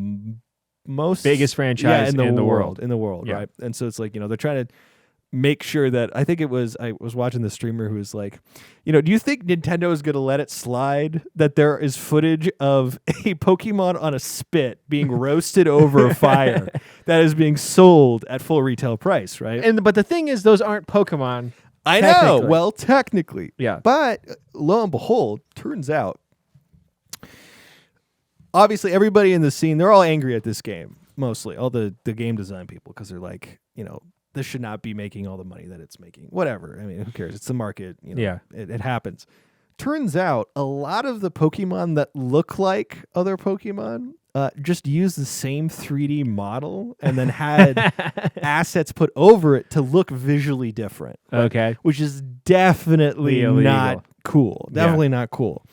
Speaker 1: most
Speaker 2: biggest franchise
Speaker 1: in the
Speaker 2: world.
Speaker 1: Yeah. Right? And so it's like, they're trying to make sure that I was watching the streamer who was like, do you think Nintendo is going to let it slide that there is footage of a Pokemon on a spit being roasted over a fire that is being sold at full retail price, right?
Speaker 2: But the thing is, those aren't Pokemon.
Speaker 1: I know. Well, technically.
Speaker 2: Yeah.
Speaker 1: But lo and behold, turns out, obviously everybody in the scene, they're all angry at this game, mostly. All the game design people, because they're like, this should not be making all the money that it's making. Whatever. I mean, who cares? It's the market. You know,
Speaker 2: Yeah.
Speaker 1: It happens. Turns out a lot of the Pokemon that look like other Pokemon just use the same 3D model and then had assets put over it to look visually different.
Speaker 2: Okay.
Speaker 1: Which is definitely
Speaker 2: Illegal.
Speaker 1: not cool. Definitely not cool.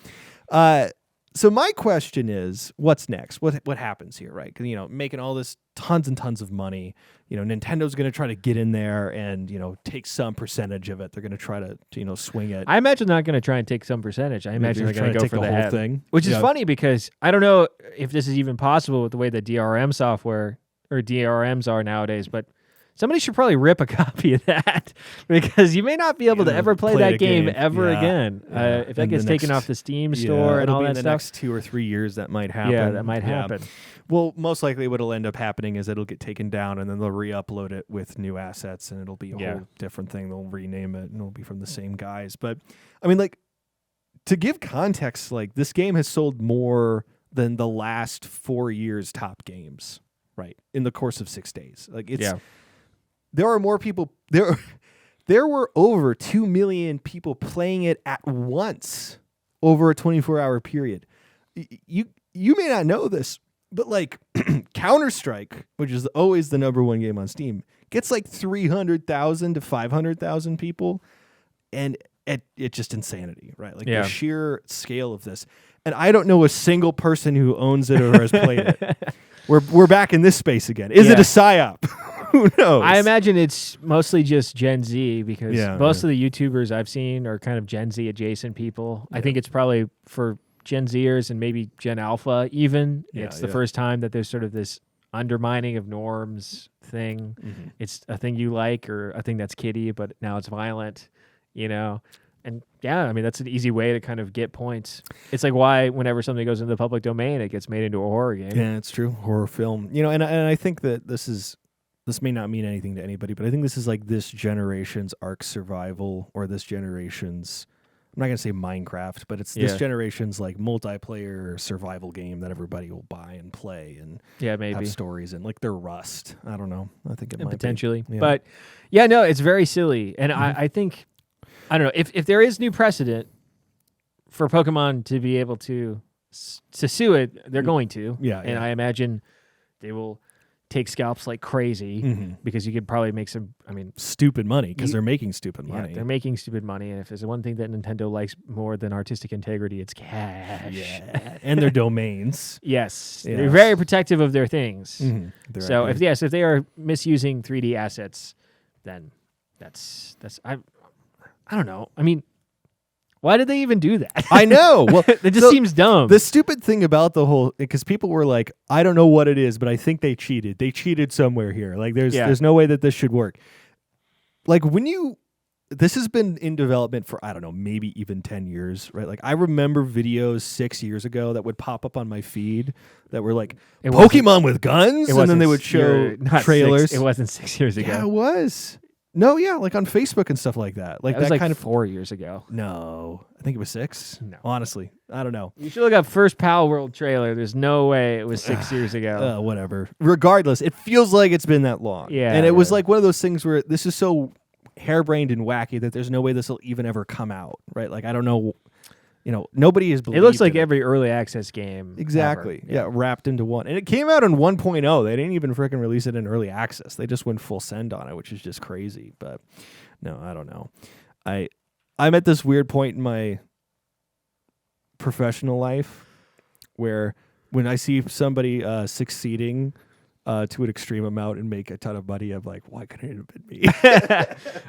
Speaker 1: So my question is, what's next? What happens here, right? Because, you know, making all this tons and tons of money, you know, Nintendo's going to try to get in there and, you know, take some percentage of it. They're going to try to, you know, swing it.
Speaker 2: I imagine they're not going to try and take some percentage. I imagine they're going to go
Speaker 1: take
Speaker 2: for
Speaker 1: the
Speaker 2: the
Speaker 1: whole
Speaker 2: head.
Speaker 1: thing.
Speaker 2: Which is
Speaker 1: Yeah.
Speaker 2: funny because I don't know if this is even possible with the way the DRM software or DRMs are nowadays, but somebody should probably rip a copy of that because you may not be able to ever play that game ever again. If that gets taken off the Steam store and all that
Speaker 1: in the
Speaker 2: stuff.
Speaker 1: next 2 or 3 years, that might happen.
Speaker 2: Yeah, that might happen.
Speaker 1: Well, most likely what'll end up happening is it'll get taken down and then they'll re-upload it with new assets and it'll be a whole different thing. They'll rename it and it'll be from the same guys. But, I mean, like, to give context, like, this game has sold more than the last 4 years' top games, right, in the course of 6 days. Like, it's...
Speaker 2: Yeah.
Speaker 1: There are more people. There were over 2 million people playing it at once over a 24-hour period. You may not know this, but like Counter-Strike, which is always the #1 game on Steam, gets like 300,000 to 500,000 people, and it's just insanity, right? Like the sheer scale of this. And I don't know a single person who owns it or has played it. We're back in this space again. Is it a psyop? Who knows?
Speaker 2: I imagine it's mostly just Gen Z because most of the YouTubers I've seen are kind of Gen Z adjacent people. I think it's probably for Gen Zers and maybe Gen Alpha even. It's the first time that there's sort of this undermining of norms thing. Mm-hmm. It's a thing you like or a thing that's kiddie, but now it's violent, you know? And I mean, that's an easy way to kind of get points. It's like why whenever something goes into the public domain, it gets made into a horror game. Yeah,
Speaker 1: it's true. Horror film. You know, and I think that this may not mean anything to anybody, but I think this is like this generation's Ark Survival or this generation's, I'm not going to say Minecraft, but it's this generation's like multiplayer survival game that everybody will buy and play and
Speaker 2: maybe
Speaker 1: have stories in. Like they're Rust. I don't know. I think it might
Speaker 2: potentially.
Speaker 1: be.
Speaker 2: But no, it's very silly. And I think, I don't know, if there is new precedent for Pokemon to be able to sue it, they're going to. And I imagine they will take scalps like crazy because you could probably make some,
Speaker 1: stupid money because they're making stupid money.
Speaker 2: They're making stupid money. And if there's one thing that Nintendo likes more than artistic integrity, it's cash.
Speaker 1: Yeah. And their domains.
Speaker 2: Yes. They're very protective of their things.
Speaker 1: Mm-hmm.
Speaker 2: So if they are misusing 3D assets, then that's I don't know. I mean, why did they even do that?
Speaker 1: I know. Well,
Speaker 2: it just seems dumb.
Speaker 1: The stupid thing about the whole, because people were like, I don't know what it is, but I think they cheated. They cheated somewhere here. Like, there's no way that this should work. Like, this has been in development for, I don't know, maybe even 10 years, right? Like, I remember videos 6 years ago that would pop up on my feed that were like, Pokemon with guns? And then they would show trailers.
Speaker 2: It wasn't 6 years ago.
Speaker 1: Yeah, it was. No, like on Facebook and stuff like that. Like
Speaker 2: that was
Speaker 1: that
Speaker 2: like
Speaker 1: kind of
Speaker 2: 4 years ago.
Speaker 1: No, I think it was 6.
Speaker 2: No,
Speaker 1: honestly, I don't know.
Speaker 2: You should look up first Pal World trailer. There's no way it was 6 years ago.
Speaker 1: Whatever. Regardless, it feels like it's been that long.
Speaker 2: Yeah,
Speaker 1: and it was like one of those things where this is so harebrained and wacky that there's no way this will even ever come out. Right? Like I don't know. You know, nobody is.
Speaker 2: It looks like every early access game.
Speaker 1: Exactly. Yeah, wrapped into one. And it came out in 1.0. They didn't even freaking release it in early access. They just went full send on it, which is just crazy. But no, I don't know. I'm at this weird point in my professional life where when I see somebody succeeding to an extreme amount and make a ton of money, I'm like, why couldn't it have been me?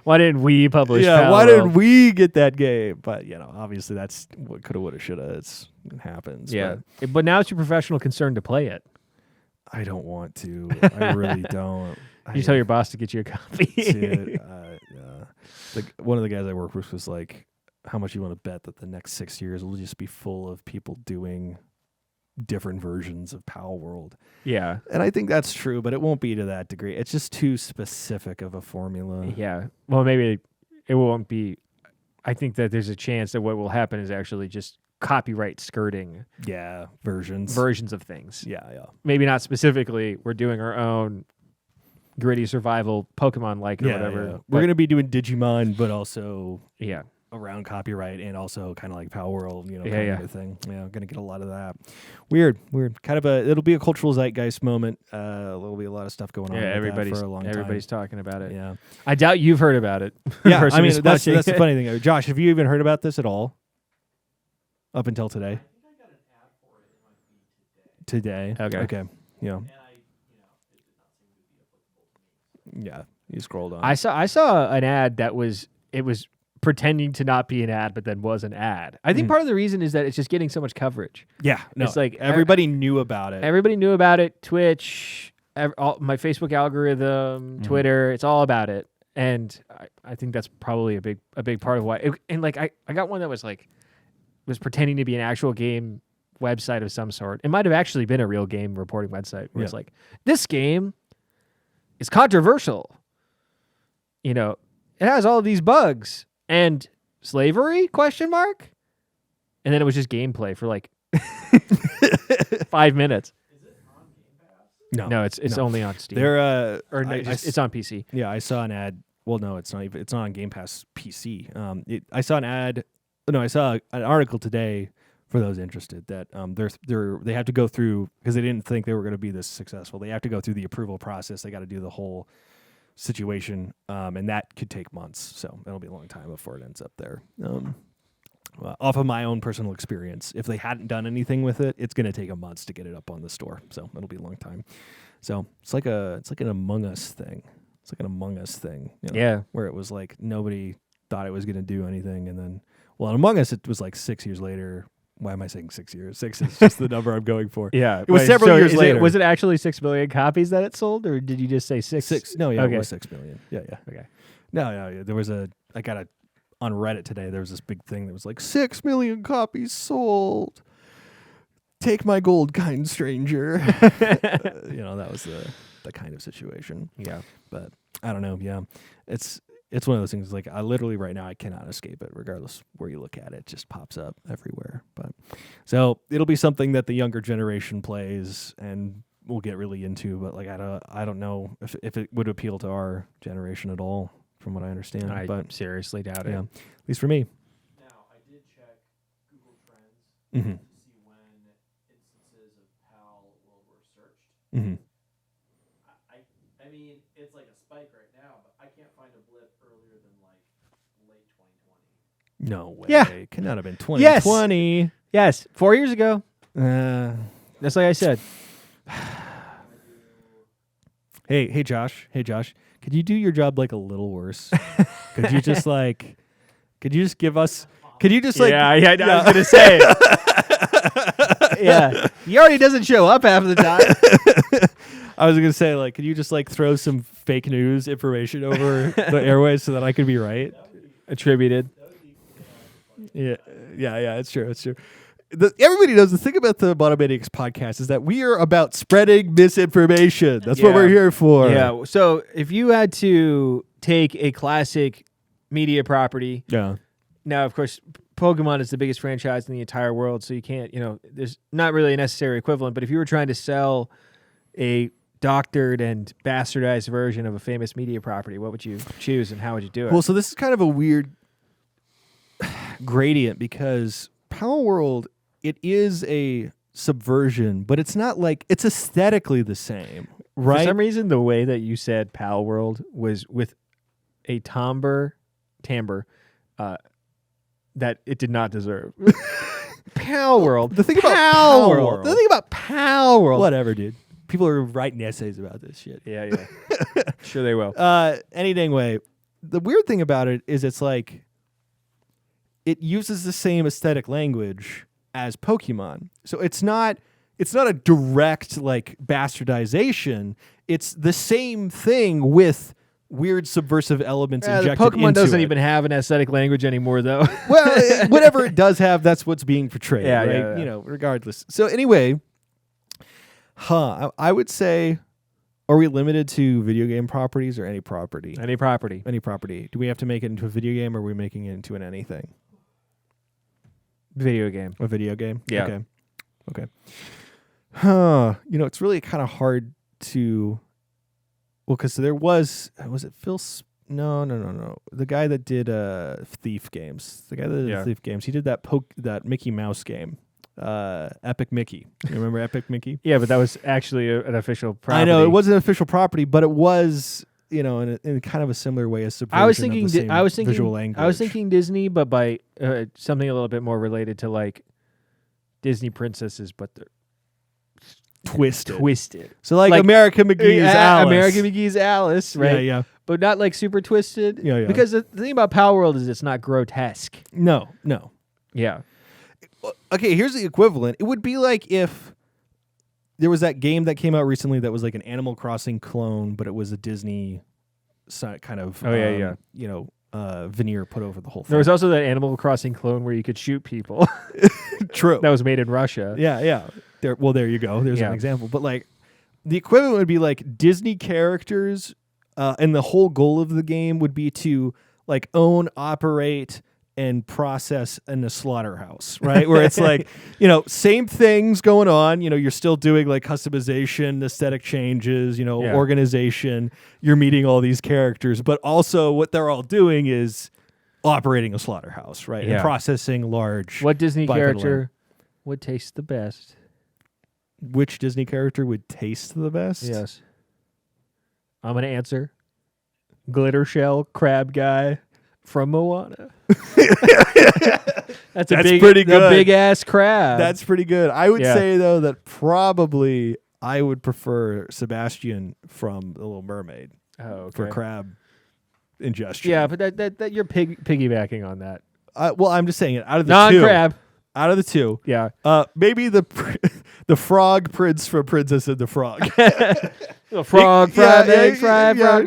Speaker 2: Why didn't we publish?
Speaker 1: Why didn't we get that game? But obviously that's what coulda, woulda, shoulda. It happens.
Speaker 2: Yeah, but now it's your professional concern to play it.
Speaker 1: I don't want to. I really don't.
Speaker 2: You tell your boss to get you a copy.
Speaker 1: Dude, one of the guys I work with was like, "How much you want to bet that the next 6 years will just be full of people doing different versions of Pal World?"
Speaker 2: Yeah.
Speaker 1: And I think that's true, but it won't be to that degree. It's just too specific of a formula.
Speaker 2: Yeah. Well, maybe it won't be. I think that there's a chance that what will happen is actually just copyright skirting.
Speaker 1: Versions
Speaker 2: of things.
Speaker 1: Yeah.
Speaker 2: Maybe not specifically. We're doing our own gritty survival Pokemon like or whatever.
Speaker 1: Yeah. We're gonna be doing Digimon, but also
Speaker 2: Yeah.
Speaker 1: around copyright and also kind of like Power World, kind
Speaker 2: Yeah.
Speaker 1: of a thing. Yeah, gonna get a lot of that. Weird. Kind of it'll be a cultural zeitgeist moment. There'll be a lot of stuff going on.
Speaker 2: Yeah,
Speaker 1: with that for a long time.
Speaker 2: everybody's talking about it.
Speaker 1: Yeah.
Speaker 2: I doubt you've heard about it.
Speaker 1: Yeah,
Speaker 2: Person
Speaker 1: I mean
Speaker 2: who's
Speaker 1: that's
Speaker 2: watching.
Speaker 1: the funny thing. Josh, have you even heard about this at all? Up until today.
Speaker 3: I think I got an ad for it in my feed today.
Speaker 1: Today.
Speaker 2: Okay.
Speaker 1: Okay. Yeah.
Speaker 3: And it did not seem to be applicable to me.
Speaker 1: Yeah. You scrolled on.
Speaker 2: I saw an ad that was pretending to not be an ad, but then was an ad. I think part of the reason is that it's just getting so much coverage.
Speaker 1: Yeah. No.
Speaker 2: It's like
Speaker 1: everybody knew about it.
Speaker 2: Everybody knew about it. Twitch, my Facebook algorithm, Twitter, it's all about it. And I think that's probably a big part of why. I got one that was pretending to be an actual game website of some sort. It might have actually been a real game reporting website where it's like, this game is controversial. It has all of these bugs and slavery ? And then it was just gameplay for 5 minutes.
Speaker 3: Is it on Game Pass?
Speaker 1: No.
Speaker 2: No, it's only on Steam.
Speaker 1: They're
Speaker 2: It's on PC.
Speaker 1: Yeah, I saw an ad. Well, no, it's not even. It's not on Game Pass PC. I saw an ad. No, I saw an article today for those interested that they have to go through because they didn't think they were going to be this successful. They have to go through the approval process. They got to do the whole situation, and that could take months. So it'll be a long time before it ends up there. Off of my own personal experience, if they hadn't done anything with it, it's going to take a month to get it up on the store. So it'll be a long time. So it's like an Among Us thing. It's like an Among Us thing.
Speaker 2: Yeah.
Speaker 1: Where it was like nobody thought it was going to do anything, and then in Among Us it was 6 years later. Why am I saying 6 years? 6 is just the number I'm going for.
Speaker 2: Yeah.
Speaker 1: It was several years later.
Speaker 2: Was it actually 6 million copies that it sold, or did you just say 6?
Speaker 1: 6. No, yeah,
Speaker 2: Okay.
Speaker 1: it was 6 million. Yeah.
Speaker 2: Okay.
Speaker 1: No, there was on Reddit today, there was this big thing that was 6 million copies sold. Take my gold, kind stranger. That was the kind of situation.
Speaker 2: Yeah.
Speaker 1: But I don't know. Yeah. It's one of those things I literally right now I cannot escape it regardless where you look at it. It just pops up everywhere. But so it'll be something that the younger generation plays and we'll get really into, but I don't know if it would appeal to our generation at all from what I understand. But
Speaker 2: seriously doubt it.
Speaker 1: yeah, at least for me.
Speaker 3: Now, I did check Google Trends
Speaker 1: Mm-hmm.
Speaker 3: to see when instances of PAL World were searched.
Speaker 1: Mm-hmm.
Speaker 3: I mean, it's like a spike right now, but I can't find a blip earlier than late 2020.
Speaker 1: No way.
Speaker 2: Yeah.
Speaker 1: It cannot have been 2020.
Speaker 2: Yes. 4 years ago.
Speaker 1: That's
Speaker 2: like I said.
Speaker 1: Hey, Josh. Could you do your job a little worse? Could you just give us? Could you just
Speaker 2: I was gonna say. Yeah, he already doesn't show up half of the time.
Speaker 1: I was gonna say could you just throw some fake news information over the airways so that I could be right?
Speaker 2: Attributed.
Speaker 1: Yeah, it's true. Everybody knows the thing about the Monomaniacs podcast is that we are about spreading misinformation. That's what we're here for.
Speaker 2: Yeah. So if you had to take a classic media property, now of course Pokemon is the biggest franchise in the entire world, so you can't, there's not really a necessary equivalent. But if you were trying to sell a doctored and bastardized version of a famous media property, what would you choose and how would you do it?
Speaker 1: Well, so this is kind of a weird gradient because Power World, it is a subversion, but it's not it's aesthetically the same, right?
Speaker 2: For some reason, the way that you said Pal World was with a timbre that it did not deserve. Pal World.
Speaker 1: The thing about
Speaker 2: Pal
Speaker 1: Pal
Speaker 2: World. The thing about Pal World.
Speaker 1: Whatever, dude. People are writing essays about this shit.
Speaker 2: Yeah. Sure they will.
Speaker 1: Any dang way. The weird thing about it is it's it uses the same aesthetic language as Pokemon. So it's not a direct bastardization. It's the same thing with weird subversive elements injected into it.
Speaker 2: Pokemon doesn't even have an aesthetic language anymore, though.
Speaker 1: Well, whatever it does have, that's what's being portrayed, right?
Speaker 2: Yeah.
Speaker 1: Regardless. So anyway, I would say, are we limited to video game properties or any property?
Speaker 2: Any property.
Speaker 1: Any property. Do we have to make it into a video game or are we making it into an anything?
Speaker 2: Video game.
Speaker 1: A video game?
Speaker 2: Yeah.
Speaker 1: Okay. It's really kind of hard to Well, because there was it Phil? No. The guy that did Thief games. The guy that did Thief games. He did that Mickey Mouse game. Epic Mickey. You remember Epic Mickey?
Speaker 2: Yeah, but that was actually an official property.
Speaker 1: I know it wasn't an official property, but it was, in kind of a similar way as subversion.
Speaker 2: I was thinking
Speaker 1: visual language.
Speaker 2: I was thinking Disney, but by something a little bit more related to like Disney princesses, but they're twisted.
Speaker 1: So like American McGee's Alice.
Speaker 2: American McGee's Alice, right?
Speaker 1: Yeah.
Speaker 2: But not like super twisted.
Speaker 1: Yeah.
Speaker 2: Because the thing about Power World is it's not grotesque.
Speaker 1: No.
Speaker 2: Yeah.
Speaker 1: Okay, here's the equivalent. It would be like if there was that game that came out recently that was like an Animal Crossing clone, but it was a Disney kind of veneer put over the whole thing.
Speaker 2: There was also that Animal Crossing clone where you could shoot people.
Speaker 1: True.
Speaker 2: That was made in Russia.
Speaker 1: Yeah. There you go. There's an example. But like the equivalent would be like Disney characters, and the whole goal of the game would be to like own, operate, and process in a slaughterhouse, right? Where it's like, same things going on. You're still doing like customization, aesthetic changes, organization. You're meeting all these characters, but also what they're all doing is operating a slaughterhouse, right? And processing large.
Speaker 2: What Disney character would taste the best?
Speaker 1: Which Disney character would taste the best?
Speaker 2: Yes. I'm going to answer. Glitter shell crab guy from Moana. That's
Speaker 1: pretty good.
Speaker 2: A big ass crab.
Speaker 1: That's pretty good. I would say though that probably I would prefer Sebastian from The Little Mermaid for crab ingestion.
Speaker 2: Yeah, but that you're piggybacking on that.
Speaker 1: Well, I'm just saying it out of the
Speaker 2: non-crab.
Speaker 1: Out of the two,
Speaker 2: yeah.
Speaker 1: Maybe the frog prince from Princess and the Frog.
Speaker 2: The frog, frog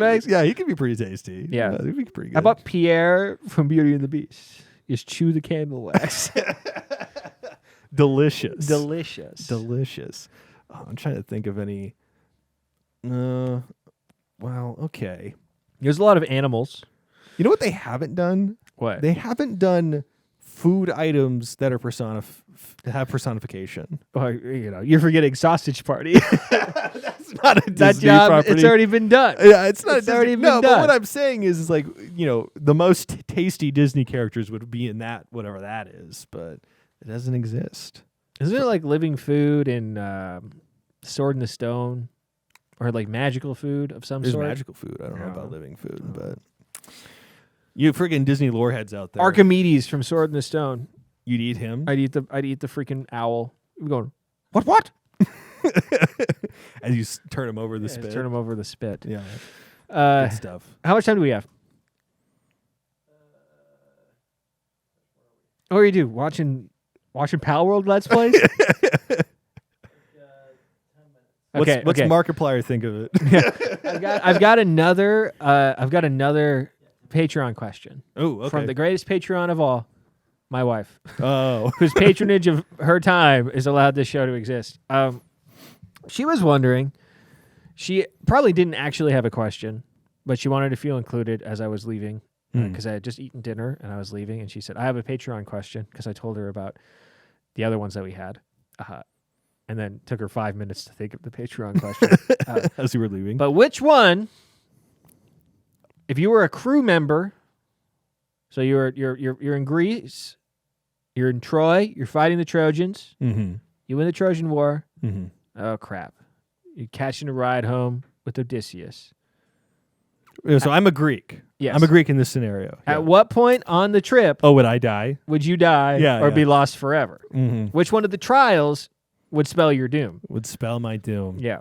Speaker 2: legs.
Speaker 1: Yeah, he could be pretty tasty.
Speaker 2: Yeah,
Speaker 1: he'd be pretty good.
Speaker 2: How about Pierre from Beauty and the Beast? Just chew the candle wax.
Speaker 1: Delicious.
Speaker 2: Oh,
Speaker 1: I'm trying to think of any. Well, okay.
Speaker 2: There's a lot of animals.
Speaker 1: You know what they haven't done?
Speaker 2: What?
Speaker 1: They haven't done food items that are have personification.
Speaker 2: Oh, you're forgetting Sausage Party.
Speaker 1: That's not a Disney property.
Speaker 2: It's already been done.
Speaker 1: Yeah, it's not.
Speaker 2: It's already been done.
Speaker 1: But what I'm saying is like, the most tasty Disney characters would be in that, whatever that is, but it doesn't exist.
Speaker 2: Isn't there like living food in Sword in the Stone, or like magical food of some
Speaker 1: There's
Speaker 2: sort?
Speaker 1: Magical food. I don't know about living food, but you friggin' Disney lore heads out there.
Speaker 2: Archimedes from Sword in the Stone.
Speaker 1: You'd eat him?
Speaker 2: I'd eat the freaking owl. I'm going,
Speaker 1: what? As you turn him over the spit.
Speaker 2: Turn him over the spit.
Speaker 1: Yeah. Good stuff.
Speaker 2: How much time do we have? What are you do? Watching Pal World Let's Plays?
Speaker 1: What's Markiplier think of it?
Speaker 2: I've got another Patreon question.
Speaker 1: Oh, okay.
Speaker 2: From the greatest Patreon of all, my wife.
Speaker 1: Oh.
Speaker 2: Whose patronage of her time is allowed this show to exist. She was wondering, she probably didn't actually have a question, but she wanted to feel included as I was leaving because I had just eaten dinner and I was leaving. And she said, I have a Patreon question because I told her about the other ones that we had. And then took her 5 minutes to think of the Patreon question.
Speaker 1: As you were leaving.
Speaker 2: But which one, if you were a crew member, so you're in Greece, you're in Troy, you're fighting the Trojans, you win the Trojan War, oh crap, you're catching a ride home with Odysseus.
Speaker 1: So I'm a Greek.
Speaker 2: Yes.
Speaker 1: I'm a Greek in this scenario.
Speaker 2: At what point on the trip
Speaker 1: would I die?
Speaker 2: Would you die or be lost forever? Which one of the trials would spell your doom?
Speaker 1: Would spell my doom.
Speaker 2: Yeah.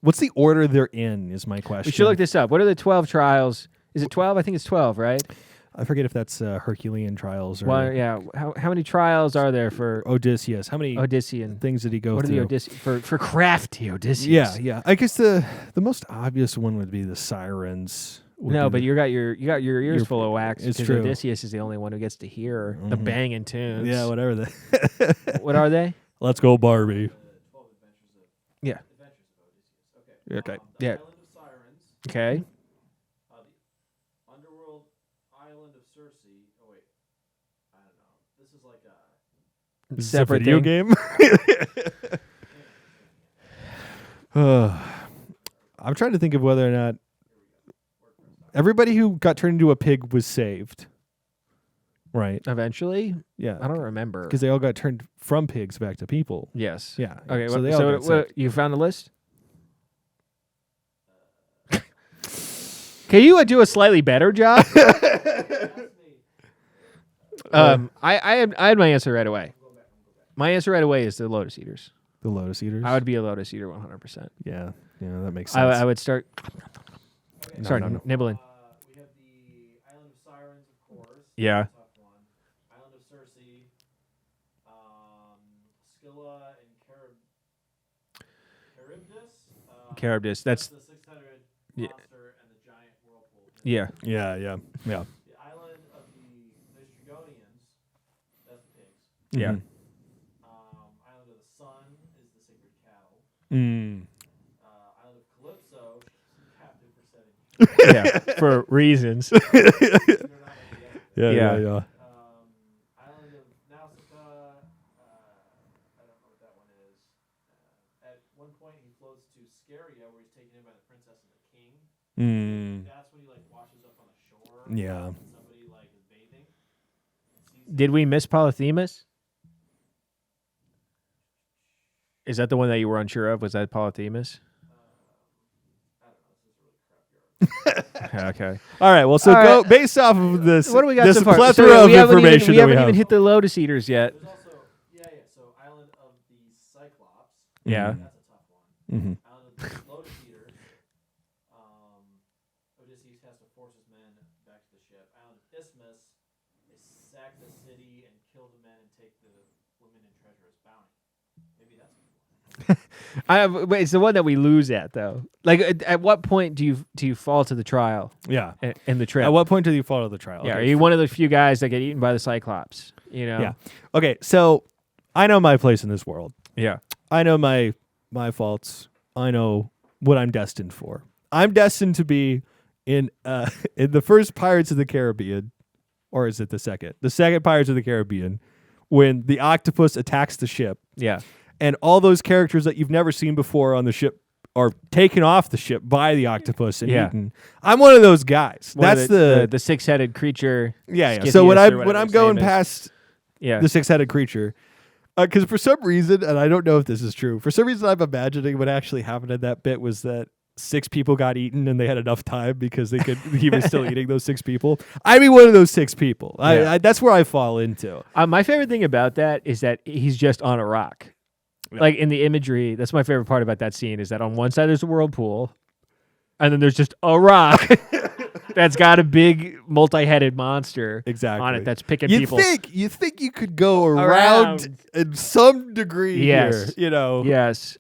Speaker 1: What's the order they're in is my question.
Speaker 2: We should look this up. What are the 12 trials? Is it 12? I think it's 12, right?
Speaker 1: I forget if that's Herculean trials or...
Speaker 2: Well, yeah. How many trials are there for...
Speaker 1: Odysseus. How many
Speaker 2: Odyssean
Speaker 1: things did he go
Speaker 2: what
Speaker 1: through?
Speaker 2: What are the Odysseus... For crafty Odysseus.
Speaker 1: Yeah. I guess the most obvious one would be the sirens.
Speaker 2: No, but you got your ears full of wax.
Speaker 1: It's true.
Speaker 2: Odysseus is the only one who gets to hear the banging tunes.
Speaker 1: Yeah, whatever.
Speaker 2: What are they?
Speaker 1: Let's go, Barbie.
Speaker 3: 12 Adventures of
Speaker 2: Yeah.
Speaker 3: Adventures of Odysseus.
Speaker 1: Okay.
Speaker 3: The
Speaker 2: Yeah.
Speaker 3: Island of Sirens.
Speaker 2: Okay.
Speaker 3: The Underworld Island of Circe. Oh wait, I don't know. This is like a
Speaker 1: This
Speaker 2: separate
Speaker 1: is a video game. I'm trying to think of whether or not everybody who got turned into a pig was saved. Right.
Speaker 2: Eventually?
Speaker 1: Yeah.
Speaker 2: I don't remember.
Speaker 1: Because they all got turned from pigs back to people.
Speaker 2: Yes.
Speaker 1: Yeah.
Speaker 2: Okay.
Speaker 1: So they all got saved.
Speaker 2: You found the list? Can you do a slightly better job? I had my answer right away. My answer right away is the Lotus Eaters.
Speaker 1: The Lotus Eaters?
Speaker 2: I would be a Lotus Eater 100%.
Speaker 1: Yeah. Yeah, that makes sense.
Speaker 2: I would start nibbling.
Speaker 3: We have the Island of Sirens, of course.
Speaker 2: Yeah.
Speaker 3: Tough one. Island of Circe. Scylla and Charybdis.
Speaker 2: Charybdis. That's
Speaker 3: the 600
Speaker 2: Yeah.
Speaker 3: monster and the giant whirlpool.
Speaker 2: yeah.
Speaker 1: Yeah.
Speaker 3: The island of the Strigonians. That's the pigs.
Speaker 2: Yeah.
Speaker 3: Island of the Sun is the sacred cattle.
Speaker 1: Mm.
Speaker 3: Island of Calypso, she's captive for 7 years.
Speaker 2: Yeah. For reasons.
Speaker 3: They're not gonna get it. Island of Nausicaa, I don't know what that one is. At one point, he floats to Scheria, where he's taken in by the princess and the king.
Speaker 1: Mm.
Speaker 3: That's when he washes up on the shore.
Speaker 1: Yeah.
Speaker 3: And somebody is bathing.
Speaker 2: Did we miss Polyphemus? Is that the one that you were unsure of? Was that Polyphemus?
Speaker 3: I don't know. This is really crap yard.
Speaker 2: Okay.
Speaker 1: All right. Well, so
Speaker 2: All
Speaker 1: go
Speaker 2: right.
Speaker 1: based off of this.
Speaker 2: What do we got
Speaker 1: this
Speaker 2: so far?
Speaker 1: plethora
Speaker 2: So
Speaker 1: of
Speaker 2: we haven't
Speaker 1: information
Speaker 2: we
Speaker 1: that we
Speaker 2: haven't
Speaker 1: have.
Speaker 2: even hit the Lotus Eaters yet.
Speaker 3: There's also, so Island of the Cyclops.
Speaker 2: Yeah.
Speaker 3: That's a tough one.
Speaker 1: Mm-hmm.
Speaker 3: Island of the Lotus Eaters. Odysseus has to force his men back to the ship. Island of Isthmus. They sack the city and kill the men and take the women and treasure as bounty. Maybe that's a good one.
Speaker 2: It's the one that we lose at, though. Like, at what point do you fall to the trial
Speaker 1: Yeah.
Speaker 2: in the trip?
Speaker 1: At what point do you follow the trial?
Speaker 2: Yeah,
Speaker 1: Okay.
Speaker 2: are you one of the few guys that get eaten by the Cyclops? You know?
Speaker 1: Yeah. Okay. So I know my place in this world.
Speaker 2: Yeah.
Speaker 1: I know my faults. I know what I'm destined for. I'm destined to be in the first Pirates of the Caribbean, or is it the second? The second Pirates of the Caribbean, when the octopus attacks the ship.
Speaker 2: Yeah.
Speaker 1: And all those characters that you've never seen before on the ship are taken off the ship by the octopus and eaten. I'm one of those guys. That's
Speaker 2: the 6-headed creature.
Speaker 1: yeah. So when I'm going past
Speaker 2: the
Speaker 1: the 6-headed creature, because for some reason, and I don't know if this is true, for some reason I'm imagining what actually happened in that bit was that 6 people got eaten and they had enough time because they could. He was still eating those 6 people. I'd be one of those 6 people. I that's where I fall into.
Speaker 2: My favorite thing about that is that he's just on a rock.
Speaker 1: Yeah.
Speaker 2: Like in the imagery, that's my favorite part about that scene is that on one side there's a whirlpool, and then there's just a rock that's got a big multi-headed monster on it that's picking people.
Speaker 1: You think you could go around in some degree
Speaker 2: Yes.
Speaker 1: here, you know?
Speaker 2: Yes.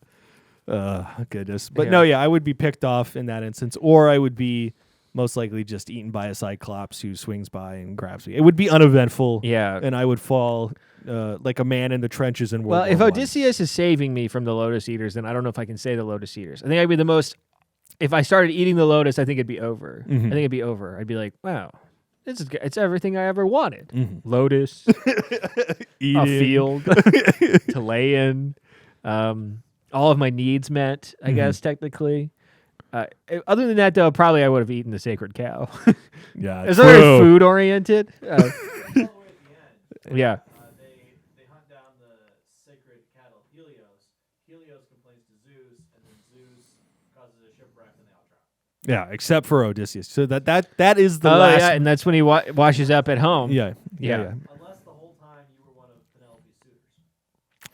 Speaker 1: Goodness. But
Speaker 2: Yeah.
Speaker 1: no, I would be picked off in that instance, or I would be most likely just eaten by a cyclops who swings by and grabs me. It would be uneventful.
Speaker 2: Yeah.
Speaker 1: And I would fall like a man in the trenches in World War
Speaker 2: if
Speaker 1: I.
Speaker 2: Odysseus is saving me from the Lotus Eaters, then I don't know if I can say the Lotus Eaters. I think I'd be the most. If I started eating the lotus, I think it'd be over.
Speaker 1: Mm-hmm.
Speaker 2: I think it'd be over. I'd be like, wow, it's everything I ever wanted.
Speaker 1: Mm-hmm.
Speaker 2: Lotus, a field to lay in, all of my needs met. I guess technically. Other than that, though, probably I would have eaten the sacred cow.
Speaker 1: Yeah,
Speaker 2: It's very food oriented.
Speaker 3: All the way at the end,
Speaker 2: Yeah.
Speaker 3: they hunt down the sacred cattle Helios. Helios complains to Zeus, and then Zeus causes a shipwreck, and they all drown.
Speaker 1: Yeah, except for Odysseus. So that is the last.
Speaker 2: Yeah, and that's when he washes up at home.
Speaker 1: Yeah.
Speaker 3: Unless the whole time you were one of Penelope's suitors,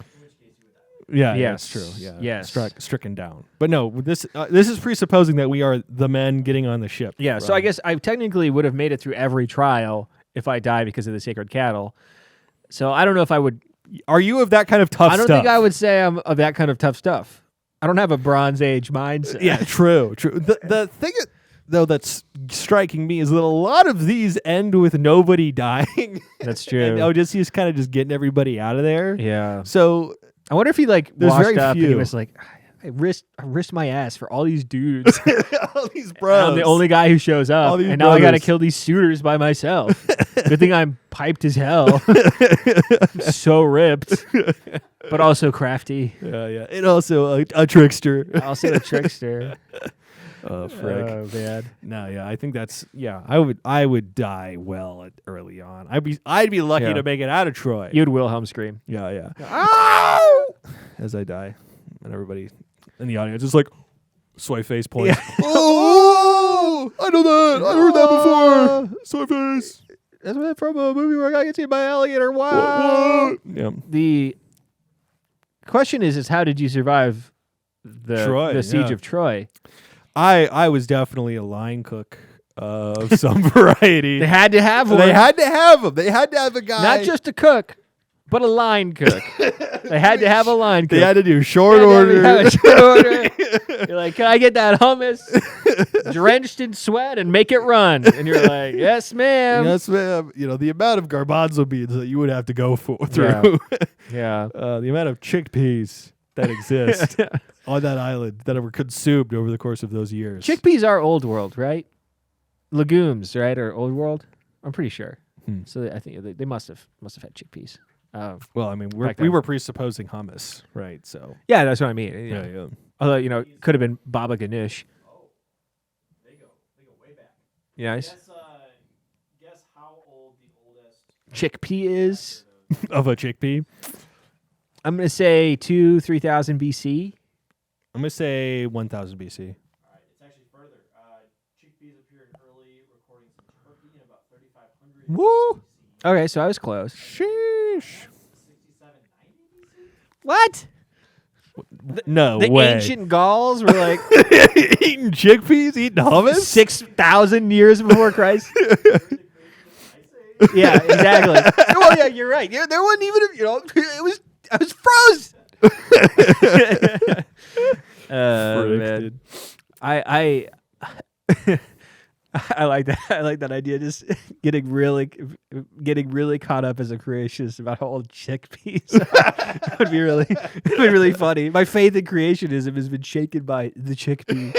Speaker 3: in which case you would die.
Speaker 1: Yeah,
Speaker 2: Yes.
Speaker 1: that's true. Yeah,
Speaker 2: Yes.
Speaker 1: stricken down. But no, this is presupposing that we are the men getting on the ship.
Speaker 2: Yeah, so I guess I technically would have made it through every trial if I die because of the sacred cattle. So I don't know if I would.
Speaker 1: Are you of that kind of tough
Speaker 2: I don't
Speaker 1: stuff?
Speaker 2: think I would say I'm of that kind of tough stuff. I don't have a Bronze Age mindset.
Speaker 1: Yeah, true. The thing though that's striking me is that a lot of these end with nobody dying.
Speaker 2: That's true.
Speaker 1: And Odysseus kind of just getting everybody out of there.
Speaker 2: Yeah.
Speaker 1: So
Speaker 2: I wonder if he
Speaker 1: There's
Speaker 2: washed
Speaker 1: very
Speaker 2: up and he
Speaker 1: few.
Speaker 2: was like, I risked my ass for all these dudes.
Speaker 1: all these bros.
Speaker 2: I'm the only guy who shows
Speaker 1: All
Speaker 2: up,
Speaker 1: these
Speaker 2: and now I got to
Speaker 1: brothers.
Speaker 2: kill these suitors by myself. Good thing I'm piped as hell. I'm so ripped, but also crafty.
Speaker 1: Yeah. And also a trickster.
Speaker 2: Also a trickster.
Speaker 1: Frick.
Speaker 2: Oh man.
Speaker 1: No, yeah, I think that's I would die well early on. I'd be lucky to make it out of Troy.
Speaker 2: You'd Wilhelm scream.
Speaker 1: Yeah. Ow! As I die, and everybody in the audience is like, swipe face points.
Speaker 2: Yeah.
Speaker 1: Oh, I know that. I heard that before. Swipe face.
Speaker 2: That's from a movie where I got eaten by an alligator. Wow.
Speaker 1: What? Yeah.
Speaker 2: The question is how did you survive the siege of Troy?
Speaker 1: I was definitely a line cook of some variety.
Speaker 2: They had to have one.
Speaker 1: They had to have him. They had to have a guy.
Speaker 2: Not just a cook, but a line cook. They had to have a line cook.
Speaker 1: They had to do short order.
Speaker 2: You're like, can I get that hummus drenched in sweat and make it run? And you're like, yes, ma'am.
Speaker 1: Yes, ma'am. You know, the amount of garbanzo beans that you would have to go through.
Speaker 2: Yeah.
Speaker 1: The amount of chickpeas that exist on that island that were consumed over the course of those years.
Speaker 2: Chickpeas are old world, right? Legumes, right? Or old world? I'm pretty sure. So I think they must have had chickpeas.
Speaker 1: Well, I mean, we were presupposing hummus, right? So
Speaker 2: yeah, that's what I mean.
Speaker 1: yeah.
Speaker 2: Although it could have been baba ganoush.
Speaker 3: Oh, they go way back.
Speaker 2: Yes.
Speaker 3: Guess how old the oldest
Speaker 2: Chickpea is
Speaker 1: of a chickpea.
Speaker 2: I'm gonna say 2,000-3,000 BC.
Speaker 1: I'm gonna say 1,000 BC.
Speaker 3: All right, it's actually further. Chickpeas appear in early recordings in Turkey in about 3,500.
Speaker 1: Woo!
Speaker 2: Okay, so I was close.
Speaker 1: Sheesh.
Speaker 3: 67, 90 BC?
Speaker 2: What?
Speaker 1: No
Speaker 2: The
Speaker 1: way.
Speaker 2: ancient Gauls were like
Speaker 1: Eating chickpeas, eating hummus.
Speaker 2: 6,000 years before Christ. Yeah, exactly. Well, yeah, you're right. There wasn't even I was froze. Man. I like that. I like that idea. Just getting really caught up as a creationist about how old chickpeas would be really funny. My faith in creationism has been shaken by the chickpea.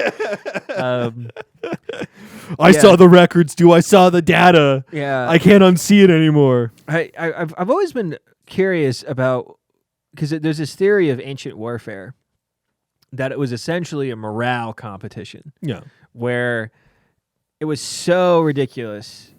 Speaker 1: I saw the records, too. I saw the data.
Speaker 2: Yeah,
Speaker 1: I can't unsee it anymore.
Speaker 2: I've always been curious about, because there's this theory of ancient warfare that it was essentially a morale competition.
Speaker 1: Yeah,
Speaker 2: where it was so ridiculous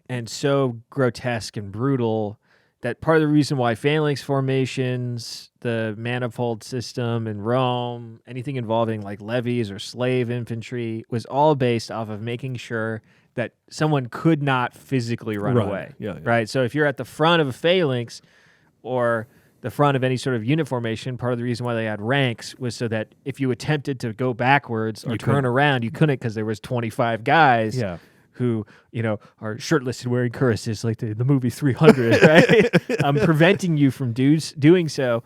Speaker 2: and so grotesque and brutal that part of the reason why phalanx formations, the manifold system in Rome, anything involving like levies or slave infantry was all based off of making sure that someone could not physically run away.
Speaker 1: Yeah.
Speaker 2: Right? So if you're at the front of a phalanx or the front of any sort of unit formation, part of the reason why they had ranks was so that if you attempted to go backwards or turn around, you couldn't, because there was 25 guys who, are shirtless and wearing cuirasses like the movie 300, right? Preventing you from doing so.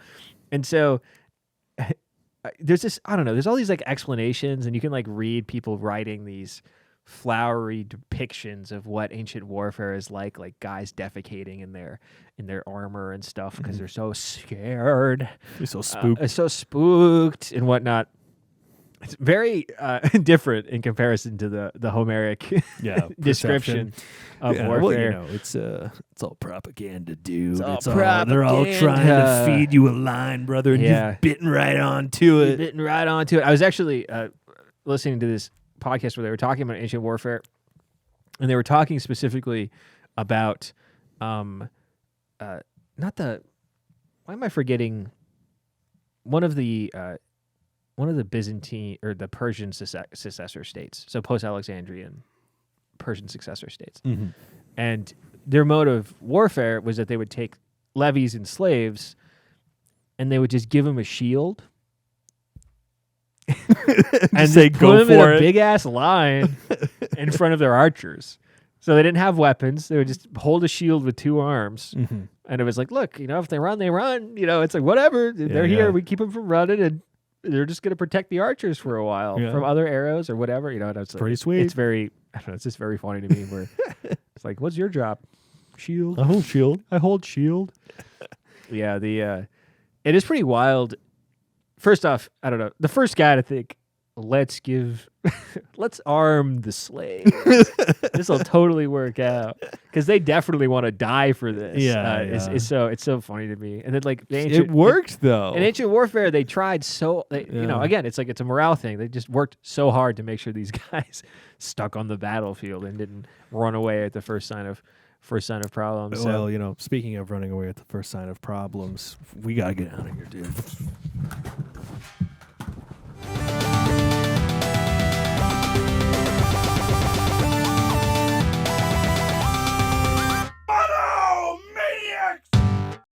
Speaker 2: And so there's this, I don't know, there's all these like explanations, and you can like read people writing these flowery depictions of what ancient warfare is like guys defecating in their armor and stuff because they're so scared.
Speaker 1: They're so spooked.
Speaker 2: So spooked and whatnot. It's very different in comparison to the Homeric description of warfare.
Speaker 1: Well, it's all propaganda, dude.
Speaker 2: They're
Speaker 1: all trying to feed you a line, brother, and you've bitten right onto it.
Speaker 2: I was actually listening to this podcast where they were talking about ancient warfare, and they were talking specifically about why am I forgetting one of the Byzantine or the Persian successor states, so post-Alexandrian Persian successor states. And their mode of warfare was that they would take levies and slaves and they would just give them a shield and
Speaker 1: say
Speaker 2: put them in a big ass line in front of their archers. So they didn't have weapons. They would just hold a shield with two arms. And it was like, look, if they run, they run. It's like, whatever. They're here. We keep them from running, and they're just going to protect the archers for a while from other arrows or whatever. And it's
Speaker 1: pretty sweet.
Speaker 2: It's very, I don't know, it's just very funny to me where it's like, what's your job? Shield.
Speaker 1: I hold shield.
Speaker 2: I hold shield. Yeah, it is pretty wild. First off, I don't know. The first guy to think let's arm the slaves. This will totally work out because they definitely want to die for this. It's so funny to me. And then like
Speaker 1: it worked though.
Speaker 2: In ancient warfare, they tried again, it's like it's a morale thing. They just worked so hard to make sure these guys stuck on the battlefield and didn't run away at the first sign of problems.
Speaker 1: Well, speaking of running away at the first sign of problems, we gotta get out of here, dude.